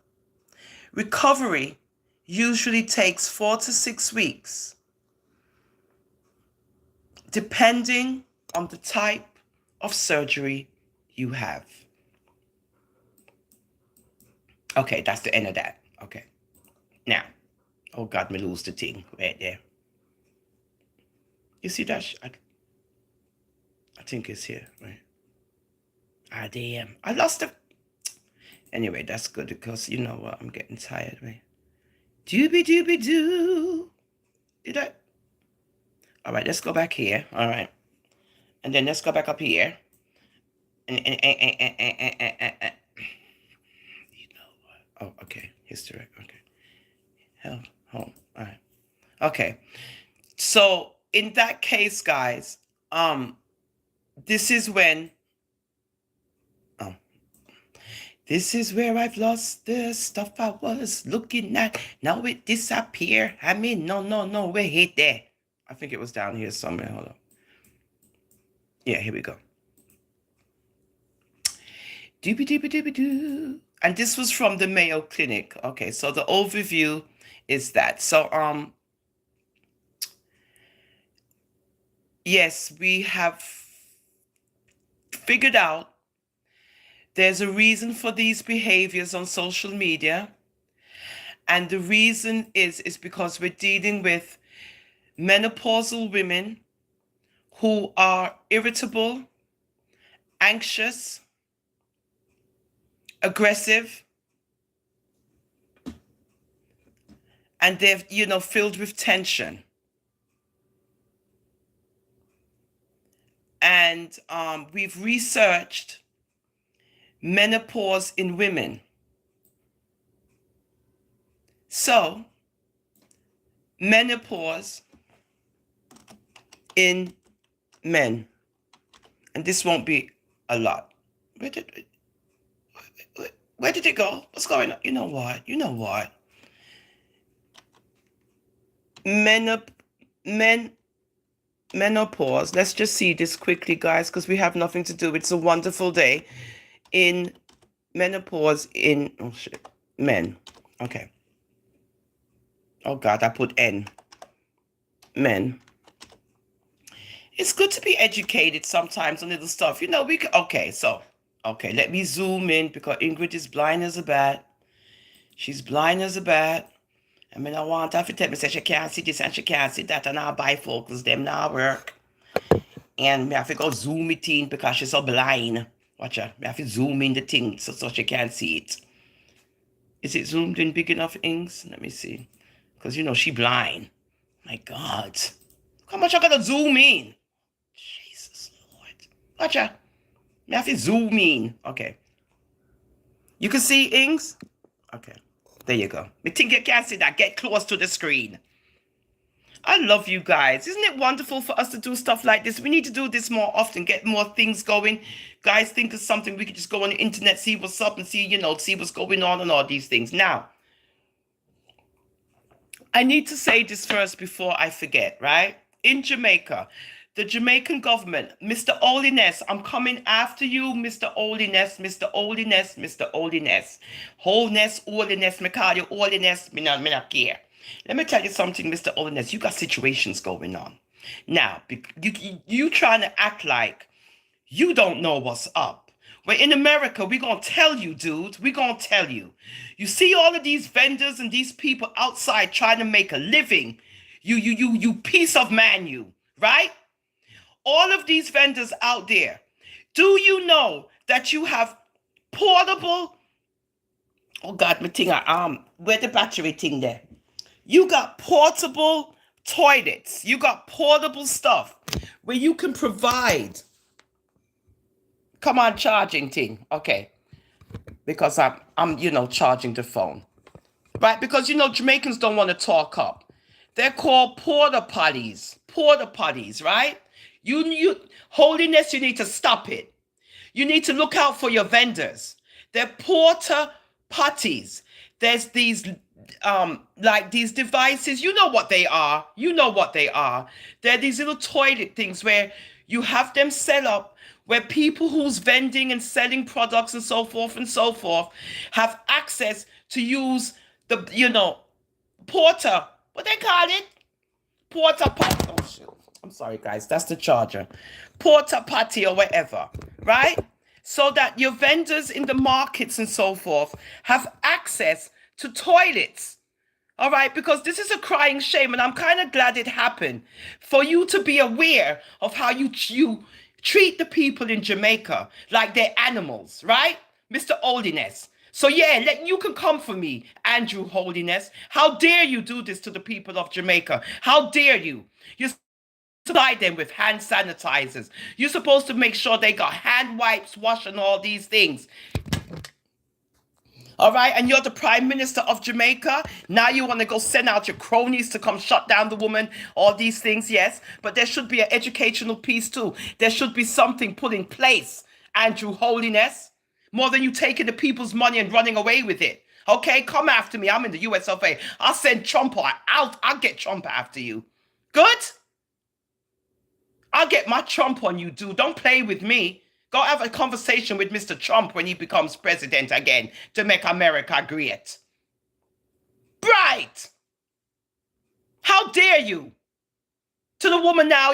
Recovery usually takes 4 to 6 weeks, depending on the type of surgery you have. Okay, that's the end of that. Okay. Now, oh God, me lose the thing right there. You see that? I think it's here, right? Ah, damn. I lost it. Anyway, that's good because you know what? I'm getting tired, right? Dooby-dooby-doo. Did I? All right, let's go back here. All right. And then let's go back up here. You know what? Oh, okay. History. Okay. Hell, home. All right. Okay. So in that case, guys, this is when this is where I've lost the stuff I was looking at. Now it disappear. I mean, no, we hit there. I think it was down here somewhere. Hold on. Yeah, here we go. Doobie doobie doobie doo. And this was from the Mayo Clinic. Okay, so the overview is that. So yes, we have figured out there's a reason for these behaviors on social media. And the reason is because we're dealing with menopausal women who are irritable, anxious, aggressive, and they're, filled with tension. And we've researched menopause in women. So, menopause in men. And this won't be a lot. Where did it go? What's going on? You know what? Menopause. Let's just see this quickly, guys, because we have nothing to do. It's a wonderful day. in menopause in, oh shit, men. Okay. Oh God, I put N. Men. It's good to be educated sometimes on little stuff. We can, okay, let me zoom in because Ingrid is blind as a bat. She's blind as a bat. I mean, I want her to tell me say she can't see this and she can't see that and our bifocals, them now work. And me have to go zoom it in because she's so blind. Watch her. Me have to zoom in the thing so she can't see it. Is it zoomed in big enough, Ings? Let me see. Because, she blind. My God. How much I gotta zoom in? Jesus Lord. Watch her. Me have to zoom in. Okay. You can see, Ings? Okay. There you go. Me think you can't see that. Get close to the screen. I love you guys. Isn't it wonderful for us to do stuff like this? We need to do this more often, get more things going. Guys, think of something we could just go on the internet, see what's up and see what's going on and all these things. Now, I need to say this first before I forget, right? In Jamaica, the Jamaican government, Mr. Holiness, I'm coming after you, Mr. Holiness, Mr. Holiness, Mr. Holiness. Holiness, me call you Holiness, me not care. Let me tell you something, Mr. Holiness, you got situations going on. Now, you trying to act like you don't know what's up. Well, in America, we're going to tell you, dude. We're going to tell you. You see all of these vendors and these people outside trying to make a living. You piece of man, you, right? All of these vendors out there. Do you know that you have portable, oh God, my thing, where the battery thing there? You got portable toilets. You got portable stuff where you can provide. Come on, charging thing. Okay. Because I'm charging the phone. Right? Because Jamaicans don't want to talk up. They're called porta potties. Porta potties, right? You holiness, you need to stop it. You need to look out for your vendors. They're porta potties. There's these like these devices. You know what they are. You know what they are. They're these little toilet things where you have them set up where people who's vending and selling products and so forth have access to use the porta, what they call it, porta potty. Oh shit, I'm sorry guys, that's the charger. Porta potty or whatever, right? So that your vendors in the markets and so forth have access to toilets. All right, because this is a crying shame, and I'm kind of glad it happened for you to be aware of how you treat the people in Jamaica like they're animals, right, Mr. Holiness? So yeah, you can come for me, Andrew Holiness. How dare you do this to the people of Jamaica? How dare you? You're supply them with hand sanitizers. You're supposed to make sure they got hand wipes, wash, and all these things. All right, and you're the Prime Minister of Jamaica. Now you want to go send out your cronies to come shut down the woman, all these things, yes. But there should be an educational piece too. There should be something put in place, Andrew Holiness, more than you taking the people's money and running away with it. Okay, come after me. I'm in the US of A. I'll send Trump I'll get Trump after you. Good? I'll get my Trump on you, dude. Don't play with me. Go have a conversation with Mr. Trump when he becomes president again to make America great. Right. How dare you? To the woman now,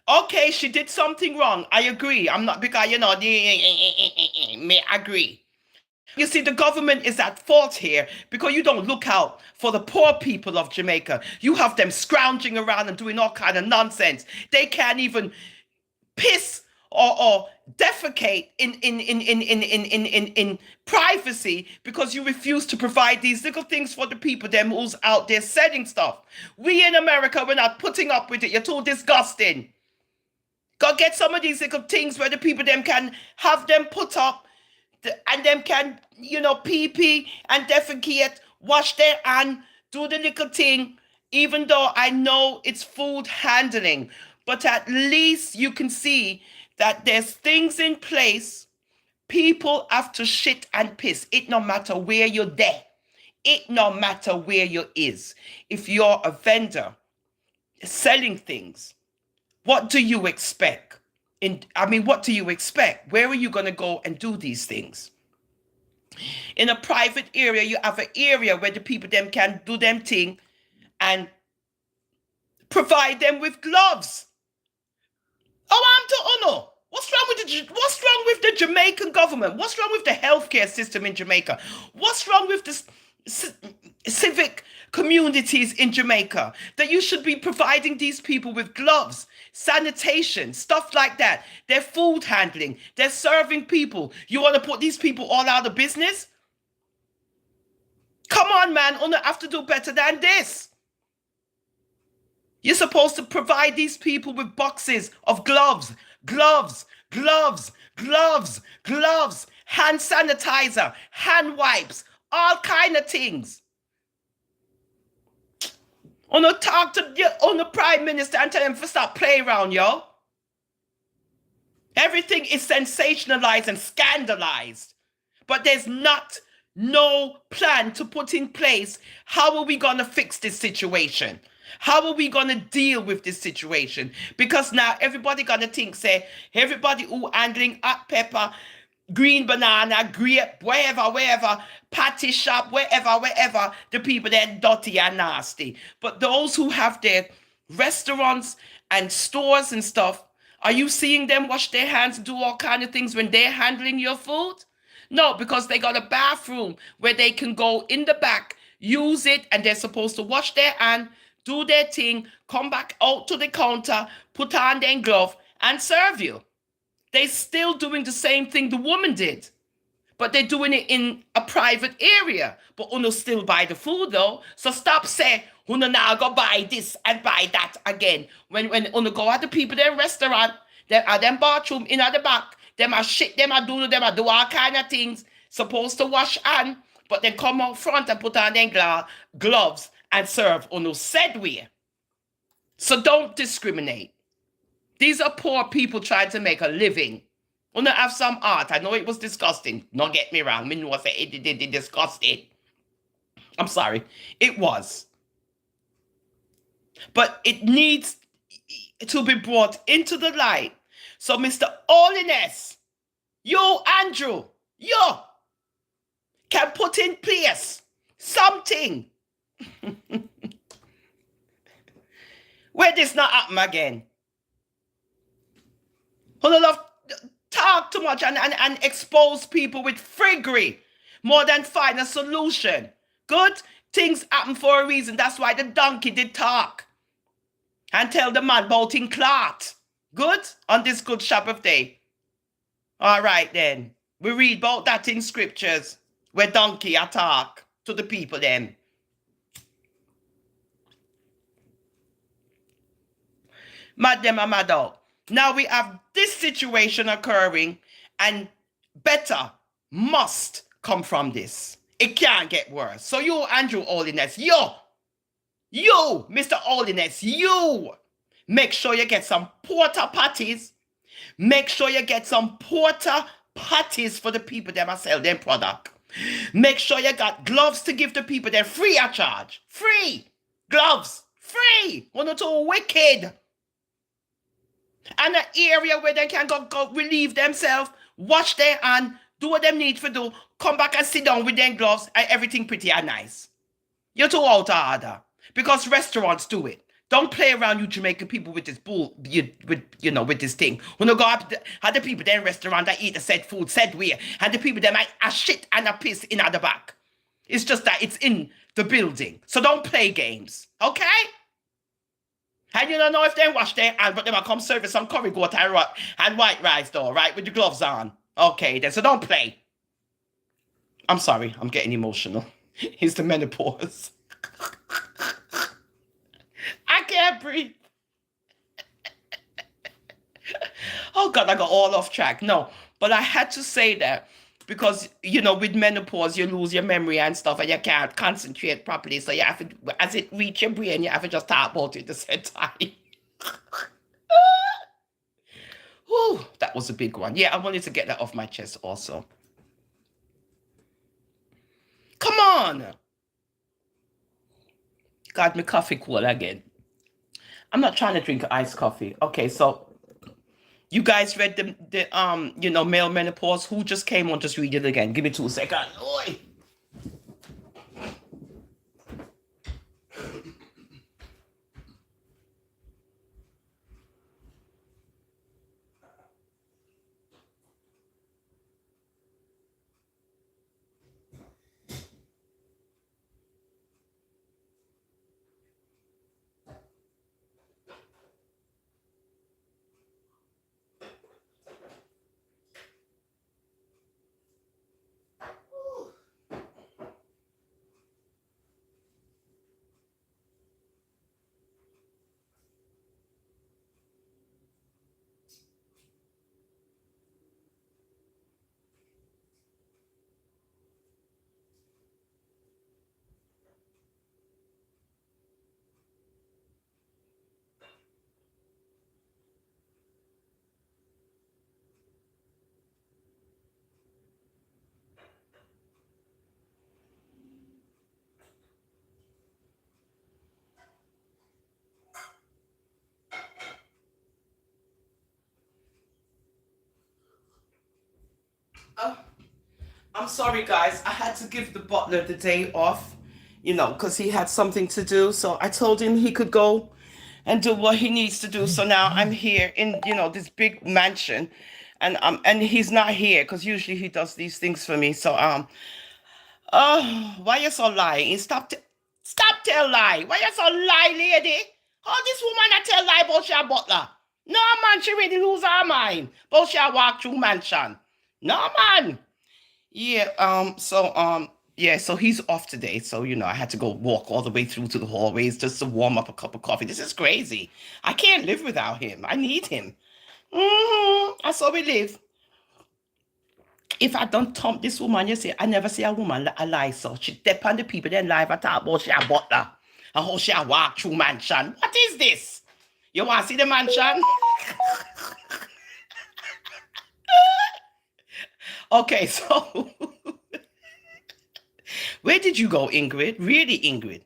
okay, she did something wrong. I agree. I'm not, because, may agree. You see, the government is at fault here because you don't look out for the poor people of Jamaica. You have them scrounging around and doing all kind of nonsense. They can't even piss or defecate in privacy because you refuse to provide these little things for the people them who's out there selling stuff. We in America, we're not putting up with it. You're too disgusting. Go get some of these little things where the people them can have them put up and them can, pee and defecate, wash their hand, do the little thing, even though I know it's food handling. But at least you can see that there's things in place. People have to shit and piss. It no matter where you're there. It no matter where you is. If you're a vendor selling things, what do you expect? What do you expect? Where are you going to go and do these things? In a private area, you have an area where the people them can do them thing and provide them with gloves. Oh, I'm to honor. What's wrong with the Jamaican government? What's wrong with the healthcare system in Jamaica? What's wrong with the civic communities in Jamaica that you should be providing these people with gloves, sanitation, stuff like that? They're food handling, they're serving people. You want to put these people all out of business? Come on, man. You have to do better than this. You're supposed to provide these people with boxes of gloves, gloves, gloves, gloves, gloves, hand sanitizer, hand wipes, all kind of things. Talk to the prime minister and tell him to stop playing around, yo. Everything is sensationalized and scandalized, but there's no plan to put in place. How are we going to fix this situation? How are we going to deal with this situation? Because now everybody going to think, say, everybody who handling hot pepper, green banana, grape, wherever, patty shop, wherever, the people, they're dirty and nasty. But those who have their restaurants and stores and stuff, are you seeing them wash their hands and do all kind of things when they're handling your food? No, because they got a bathroom where they can go in the back, use it, and they're supposed to wash their hand, do their thing, come back out to the counter, put on their glove, and serve you. They're still doing the same thing the woman did, but they're doing it in a private area. But uno still buy the food though. So stop saying, uno now go buy this and buy that again. When uno go at the people, their restaurant, them at them bathroom in at the back, them a shit, them a do all kind of things, supposed to wash hand, but then come out front and put on their gloves and serve uno said way. So don't discriminate. These are poor people trying to make a living. Uno have some art. I know it was disgusting. Don't get me wrong. Me know say it disgusting. I'm sorry. It was. But it needs to be brought into the light. So Mr. Holiness, you, Andrew, you can put in place something where this not happen again. Who love talk too much and expose people with friggery more than find a solution. Good? Things happen for a reason. That's why the donkey did talk and tell the man about in clot. Good? On this good Sabbath day. All right then. We read about that in scriptures where donkey attack to the people then. Mad them and mad out. Now we have this situation occurring, and better must come from this. It can't get worse. So you, Andrew Holiness, you, Mr. Holiness, you, make sure you get some porta patties. Make sure you get some porta patties for the people that sell their product. Make sure you got gloves to give the people. They're free of charge. Free. Gloves. Free. One or two wicked. And an area where they can go relieve themselves, wash their hand, do what they need to do, come back and sit down with their gloves and everything pretty and nice. You're too out of order. Because restaurants do it. Don't play around, you Jamaican people, with this with this thing. When you go up at the people in restaurant that eat the said food, said way, and the people they might a shit and a piss in at the back. It's just that it's in the building. So don't play games. Okay? And you don't know if they wash their hands, but they might come serve some curry goat and white rice though, right? With the gloves on. Okay, then, so don't play. I'm sorry, I'm getting emotional. It's the menopause. I can't breathe. Oh God, I got all off track. No, but I had to say that because, with menopause, you lose your memory and stuff and you can't concentrate properly. So you have to, as it reach your brain, you have to just talk about it at the same time. Whew, that was a big one. Yeah, I wanted to get that off my chest also. Come on. Got me coffee cool again. I'm not trying to drink iced coffee. Okay, so You guys read the male menopause? Who just came on? Just read it again. Give me 2 seconds. Oi. Oh, I'm sorry, guys. I had to give the butler the day off, because he had something to do. So I told him he could go and do what he needs to do. So now I'm here in, this big mansion, and he's not here because usually he does these things for me. So oh, why you so lying? Stop tell lie. Why you so lie, lady? How this woman a tell lie about your butler? No man, she really lose her mind. But she a walk through mansion. No man. Yeah, yeah, so he's off today. So, I had to go walk all the way through to the hallways just to warm up a cup of coffee. This is crazy. I can't live without him. I need him. That's how we live. If I don't thump this woman, you see, I never see a woman a lie. So she depend on the people then live I talk about she a butler. And how she a walk through mansion. What is this? You want to see the mansion? Okay, so where did you go, Ingrid? Really, Ingrid?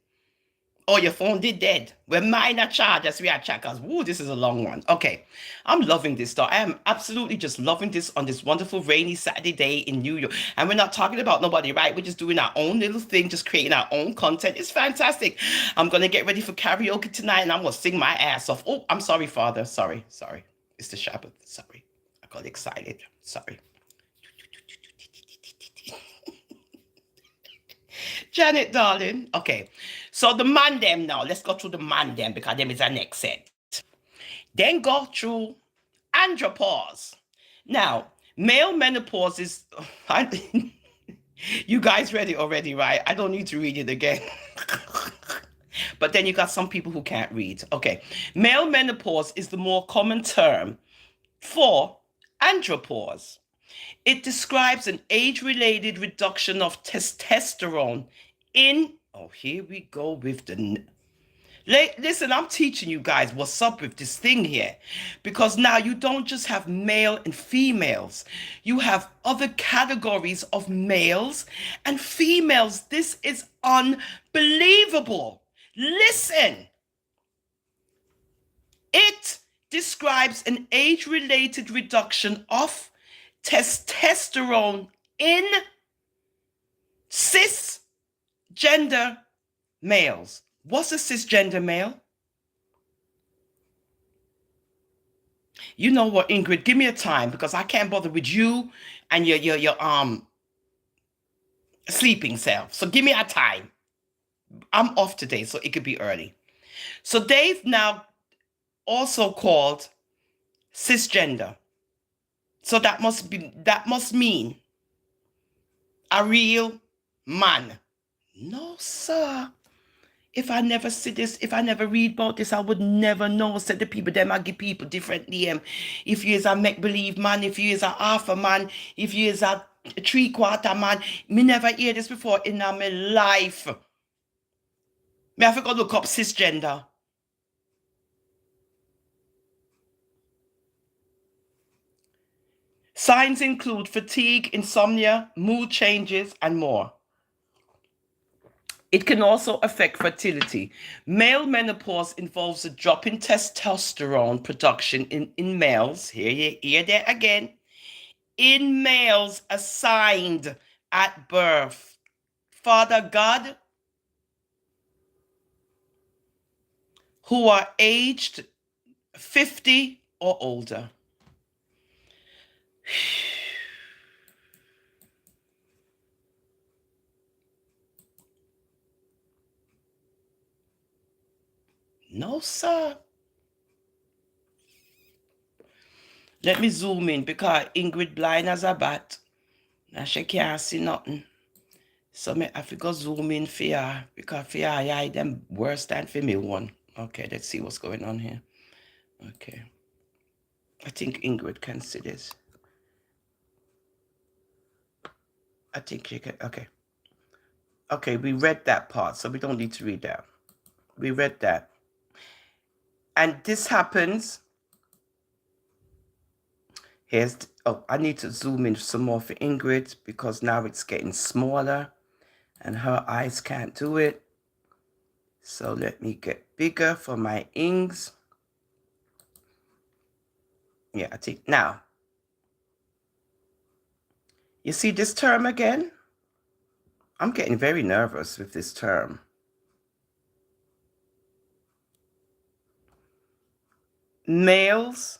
Oh, your phone did dead. We're minor charges. We are checkers. Woo, this is a long one. Okay. I'm loving this though. I am absolutely just loving this on this wonderful rainy Saturday day in New York. And we're not talking about nobody, right? We're just doing our own little thing, just creating our own content. It's fantastic. I'm gonna get ready for karaoke tonight and I'm gonna sing my ass off. Oh, I'm sorry, Father. Sorry. It's the Shabbat. Sorry. I got excited. Sorry. Janet, darling. Okay. So the man them now. Let's go through the man them because them is our next set. Then go through andropause. Now, male menopause is. You guys read it already, right? I don't need to read it again. But then you got some people who can't read. Okay. Male menopause is the more common term for andropause. It describes an age-related reduction of testosterone in. Oh, here we go with the. Listen, I'm teaching you guys what's up with this thing here. Because now you don't just have male and females, you have other categories of males and females. This is unbelievable. Listen, it describes an age related reduction of testosterone in cisgender males. What's a cisgender male? You know what, Ingrid? Give me a time because I can't bother with you and your sleeping self. So give me a time. I'm off today, so it could be early. So they've now also called cisgender. So that must mean a real man. No, sir. If I never see this, if I never read about this, I would never know. Said the people, them I give people different name. If you is a make-believe man, if you is a half a man, if you is a three-quarter man. Me never hear this before in my life. Me have to go look up cisgender. Signs include fatigue, insomnia, mood changes, and more. It can also affect fertility. Male menopause involves a drop in testosterone production in males. Hear that again. In males assigned at birth. Father God, who are aged 50 or older. No, sir. Let me zoom in because Ingrid blind as a bat. Now she can't see nothing. So me have to go zoom in for ya because for ya, yeah, them worse than for me one. Okay, let's see what's going on here. Okay. I think Ingrid can see this. I think she can. Okay. Okay, we read that part, so we don't need to read that. We read that. And this happens. Oh, I need to zoom in some more for Ingrid because now it's getting smaller and her eyes can't do it. So let me get bigger for my Ings. Yeah, I think now. You see this term again? I'm getting very nervous with this term. Males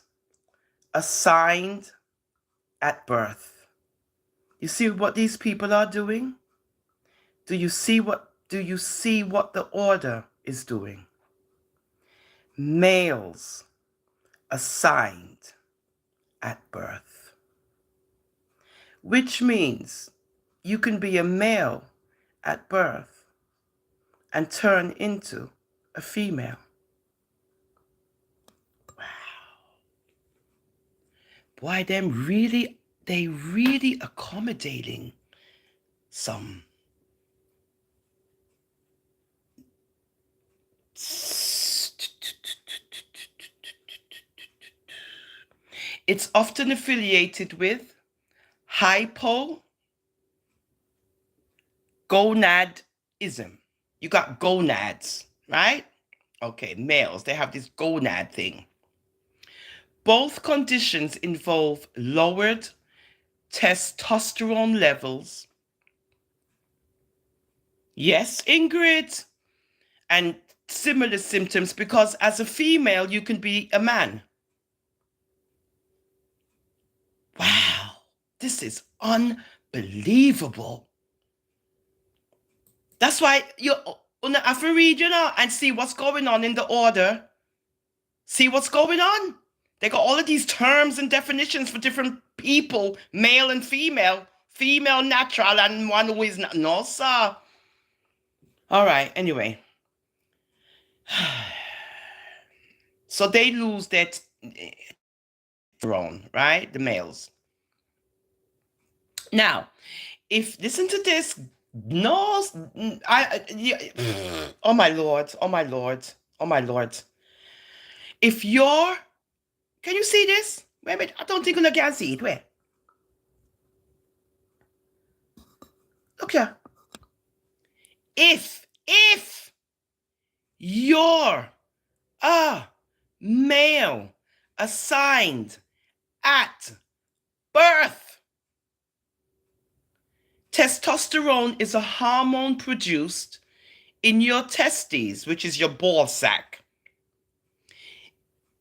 assigned at birth. You see what these people are doing? Do you see what the order is doing? Males assigned at birth. Which means you can be a male at birth and turn into a female. Boy, they really accommodating some. It's often affiliated with hypogonadism. You got gonads, right? Okay, males, they have this gonad thing. Both conditions involve lowered testosterone levels. Yes, Ingrid, and similar symptoms because as a female, you can be a man. Wow, this is unbelievable. That's why you have to read, and see what's going on in the order. See what's going on. They got all of these terms and definitions for different people, male and female natural, and one who is not. No, sir. All right, anyway. So they lose their throne, right? The males. Now, if listen to this, no, oh my lord, oh my lord, oh my lord. If you're, can you see this? Wait a minute, I don't think you can see it. Where? Look here. If you're a male assigned at birth, testosterone is a hormone produced in your testes, which is your ball sack.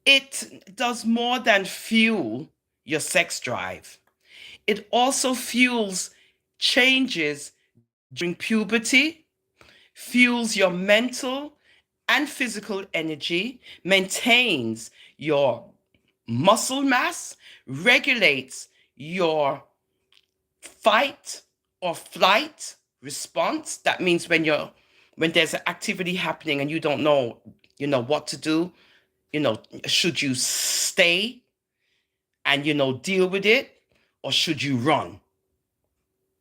It does more than fuel your sex drive. It also fuels changes during puberty, fuels your mental and physical energy, maintains your muscle mass, regulates your fight or flight response. That means when there's an activity happening and you don't know, what to do, should you stay and, deal with it, or should you run?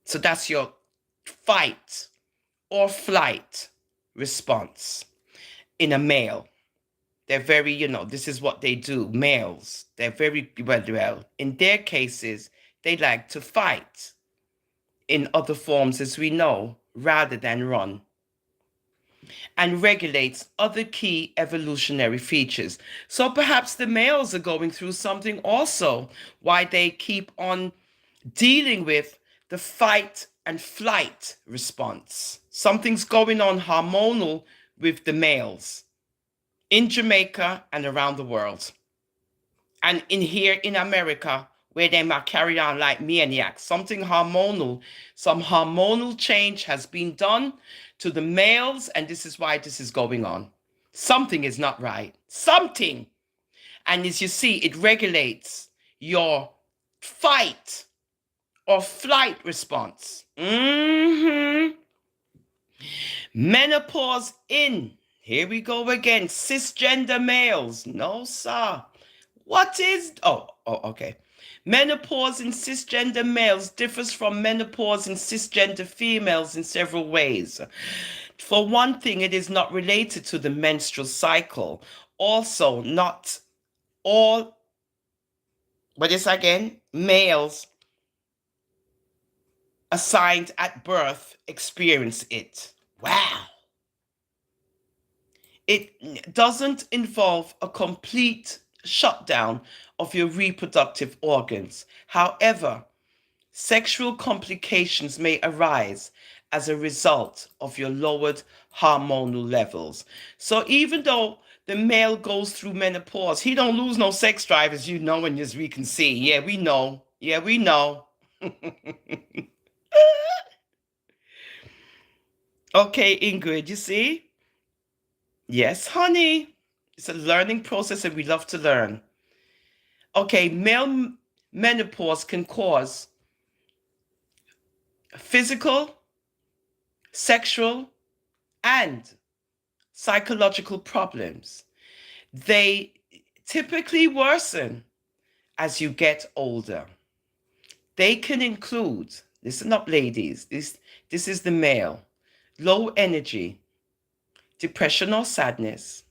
So that's your fight or flight response in a male. They're very, this is what they do. Males, they're very, well, in their cases, they like to fight in other forms, as we know, rather than run. and regulates other key evolutionary features. So perhaps the males are going through something also, why they keep on dealing with the fight and flight response. Something's going on hormonal with the males in Jamaica and around the world. And in here in America, where they might carry on like maniacs, something hormonal, some hormonal change has been done to the males, and this is why this is going on. Something is not right. Something. And as you see, it regulates your fight or flight response. Menopause in. Here we go again. Cisgender males. No, sir. What is. Okay. Menopause in cisgender males differs from menopause in cisgender females in several ways. For one thing, it is not related to the menstrual cycle. Also, not all, but it's again, males assigned at birth experience it. Wow. It doesn't involve a complete shutdown of your reproductive organs. However, sexual complications may arise as a result of your lowered hormonal levels. So even though the male goes through menopause, he don't lose no sex drive, as you know and as we can see. Yeah, we know. Yeah, we know. Okay, Ingrid, you see? Yes, honey. It's a learning process and we love to learn. Okay, male menopause can cause physical, sexual, and psychological problems. They typically worsen as you get older. They can include, listen up, ladies, this is the male, low energy, depression or sadness,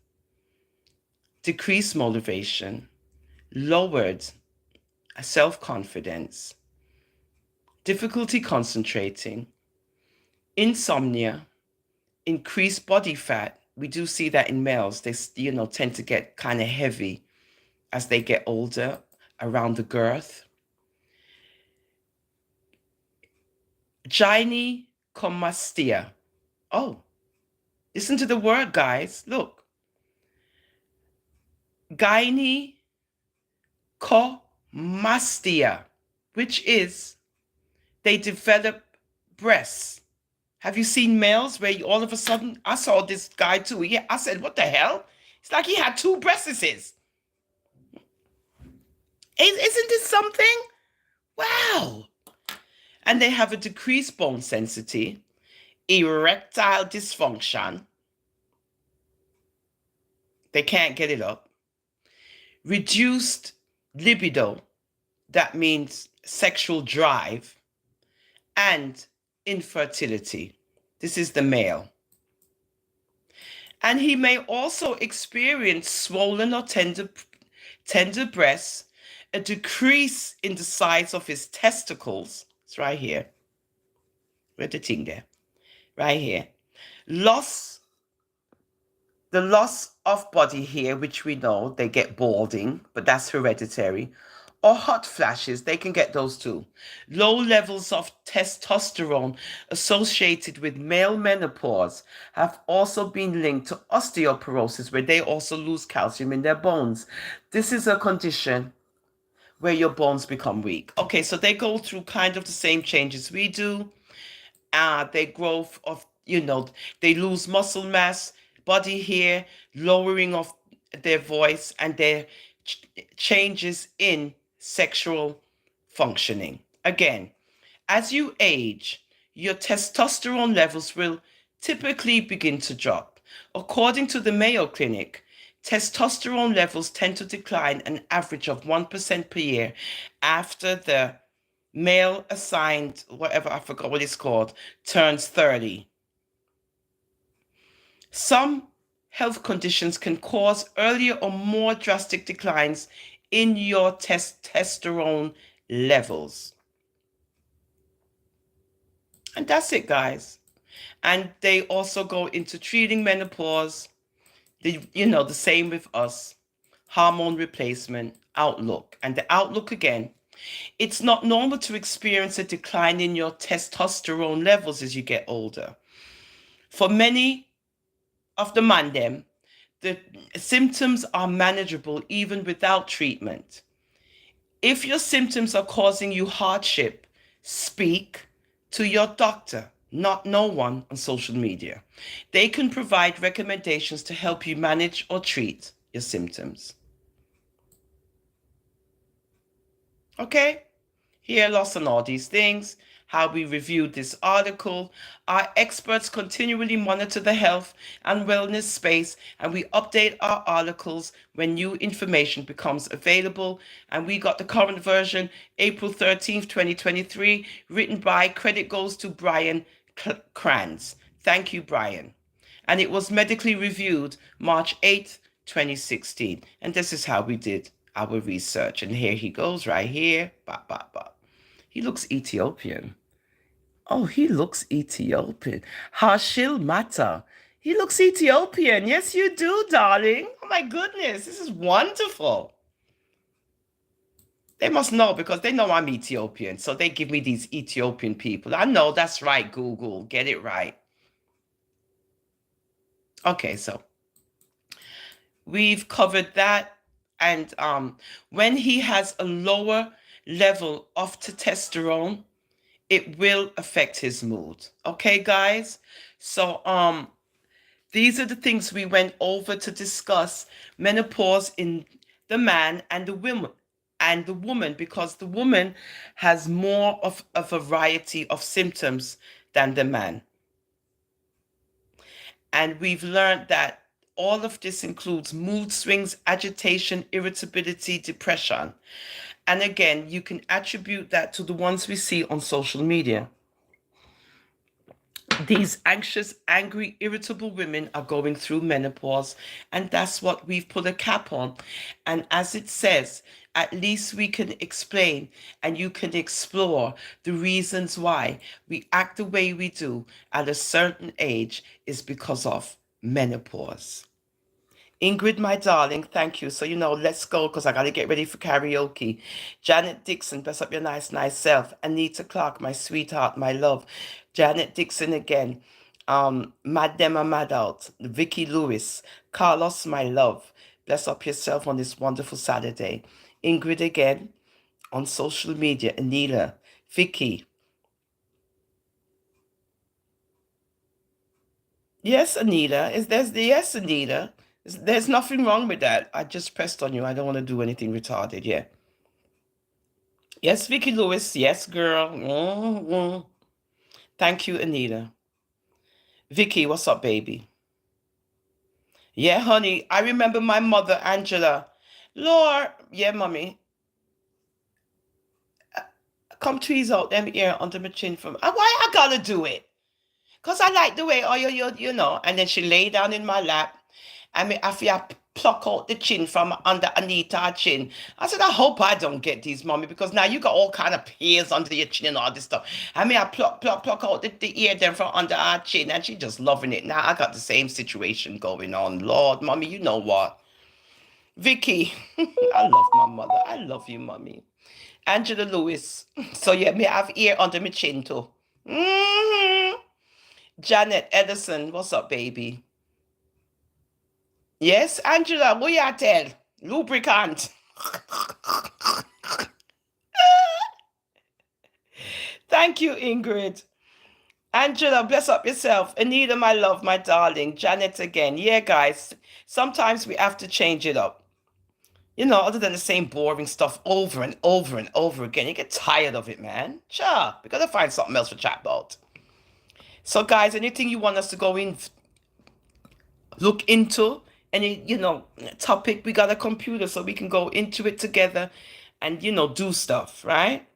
decreased motivation, lowered self-confidence, difficulty concentrating, insomnia, increased body fat. We do see that in males. They, tend to get kind of heavy as they get older around the girth. Gynecomastia. Oh, listen to the word, guys. Look. Gynecomastia, which is they develop breasts. Have you seen males where all of a sudden, I saw this guy too. Yeah, I said, what the hell? It's like he had two breasts. Isn't this something? Wow. And they have a decreased bone density, erectile dysfunction. They can't get it up. Reduced libido, that means sexual drive, and infertility. This is the male. And he may also experience swollen or tender breasts, a decrease in the size of his testicles. It's right here. Where's the thing there? Right here. The loss of body hair, which we know they get balding, but that's hereditary. Or hot flashes, they can get those too. Low levels of testosterone associated with male menopause have also been linked to osteoporosis, where they also lose calcium in their bones. This is a condition where your bones become weak. Okay, so they go through kind of the same changes we do. They grow of, they lose muscle mass, body hair, lowering of their voice, and their changes in sexual functioning. Again, as you age, your testosterone levels will typically begin to drop. According to the Mayo Clinic, testosterone levels tend to decline an average of 1% per year after the male assigned, whatever, I forgot what it's called, turns 30. Some health conditions can cause earlier or more drastic declines in your testosterone levels. And that's it, guys. And they also go into treating menopause, the same with us, hormone replacement, outlook. And the outlook again, it's not normal to experience a decline in your testosterone levels as you get older. For many of the mandem, the symptoms are manageable even without treatment. If your symptoms are causing you hardship, speak to your doctor, not no one on social media. They can provide recommendations to help you manage or treat your symptoms. Okay? Hair loss and all these things, how we reviewed this article. Our experts continually monitor the health and wellness space, and we update our articles when new information becomes available. And we got the current version, April 13th, 2023, written by, credit goes to Brian Kranz. Thank you, Brian. And it was medically reviewed March 8th, 2016. And this is how we did our research. And here he goes, right here. Bop, bop, bop. He looks Ethiopian. Oh, he looks Ethiopian. Harshil Mata. He looks Ethiopian. Yes, you do, darling. Oh my goodness, this is wonderful. They must know because they know I'm Ethiopian. So they give me these Ethiopian people. I know that's right, Google. Get it right. Okay, so we've covered that. And when he has a lower level of testosterone, it will affect his mood. Okay, guys? So these are the things we went over to discuss menopause in the man and the woman, because the woman has more of a variety of symptoms than the man. And we've learned that all of this includes mood swings, agitation, irritability, depression. And again, you can attribute that to the ones we see on social media. These anxious, angry, irritable women are going through menopause, and that's what we've put a cap on. And as it says, at least we can explain and you can explore the reasons why we act the way we do at a certain age is because of menopause. Ingrid, my darling, thank you. So, let's go because I got to get ready for karaoke. Janet Dixon, bless up your nice, nice self. Anita Clark, my sweetheart, my love. Janet Dixon again. Mad Dema Mad Out. Vicky Lewis. Carlos, my love. Bless up yourself on this wonderful Saturday. Ingrid again on social media. Anita. Vicky. Yes, Anita. Yes, Anita. There's nothing wrong with that. I just pressed on you. I don't want to do anything retarded. Yeah. Yes, Vicky Lewis. Yes, girl. Thank you, Anita. Vicky, what's up, baby? Yeah, honey. I remember my mother, Angela. Lord, yeah, mommy. Come tweeze out them ear under my chin from. Why I gotta do it? Cause I like the way, oh, you know. And then she lay down in my lap. I mean, I feel pluck out the chin from under Anita's chin. I said, I hope I don't get these, mommy, because now you got all kind of hairs under your chin and all this stuff. I mean, I pluck out the ear then from under our chin, and she just loving it. Now I got the same situation going on. Lord, mommy, you know what? Vicky, I love my mother. I love you, mommy. Angela Lewis. So yeah, me have ear under my chin too. hmm Janet Edison, what's up, baby? Yes, Angela, what you tell? Lubricant. Thank you, Ingrid. Angela, bless up yourself. Anita, my love, my darling. Janet again. Yeah, guys, sometimes we have to change it up. Other than the same boring stuff over and over and over again. You get tired of it, man. Sure, we gotta find something else to chat about. So, guys, anything you want us to go in, look into, any, topic, we got a computer so we can go into it together and, do stuff, right?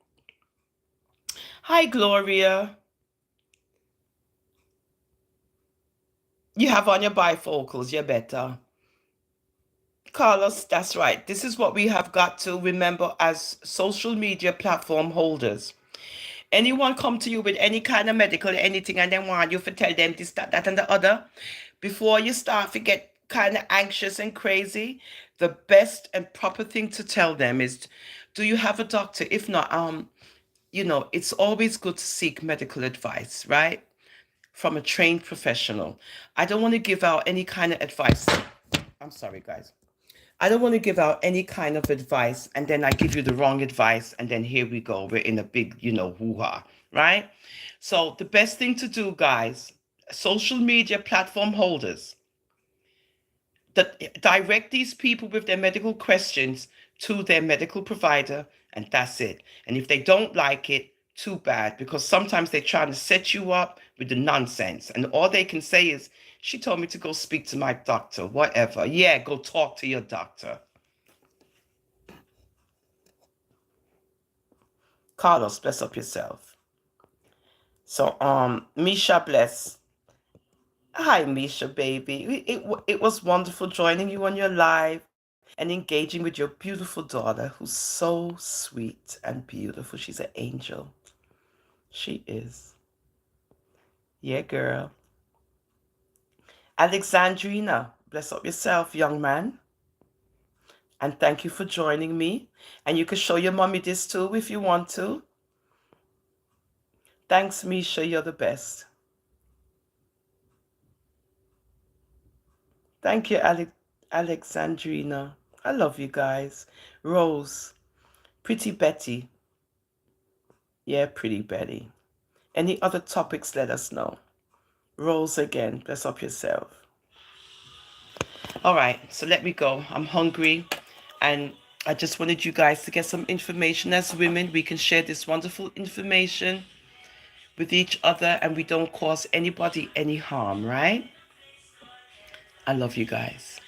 Hi, Gloria. You have on your bifocals, you better. Carlos, that's right. This is what we have got to remember as social media platform holders. Anyone come to you with any kind of medical anything and they want you to tell them this, that, and the other, before you start to get kind of anxious and crazy, the best and proper thing to tell them is, do you have a doctor? If not, it's always good to seek medical advice, right? From a trained professional. I don't want to give out any kind of advice. I'm sorry, guys. I don't want to give out any kind of advice and then I give you the wrong advice and then here we go. We're in a big, hoo-ha, right? So the best thing to do, guys, social media platform holders, that direct these people with their medical questions to their medical provider, and that's it. And if they don't like it, too bad, because sometimes they're trying to set you up with the nonsense, and all they can say is, she told me to go speak to my doctor, whatever. Yeah, go talk to your doctor. Carlos, bless up yourself. So, Misha, bless. Hi, Misha, baby. It was wonderful joining you on your live and engaging with your beautiful daughter, who's so sweet and beautiful. She's an angel. She is. Yeah, girl. Alexandrina, bless up yourself, young man. And thank you for joining me. And you can show your mommy this too if you want to. Thanks, Misha. You're the best. Thank you, Alexandrina. I love you guys. Rose, Pretty Betty. Yeah, Pretty Betty. Any other topics, let us know. Rose again. Bless up yourself. All right, so let me go. I'm hungry. And I just wanted you guys to get some information. As women, we can share this wonderful information with each other and we don't cause anybody any harm, right? I love you guys.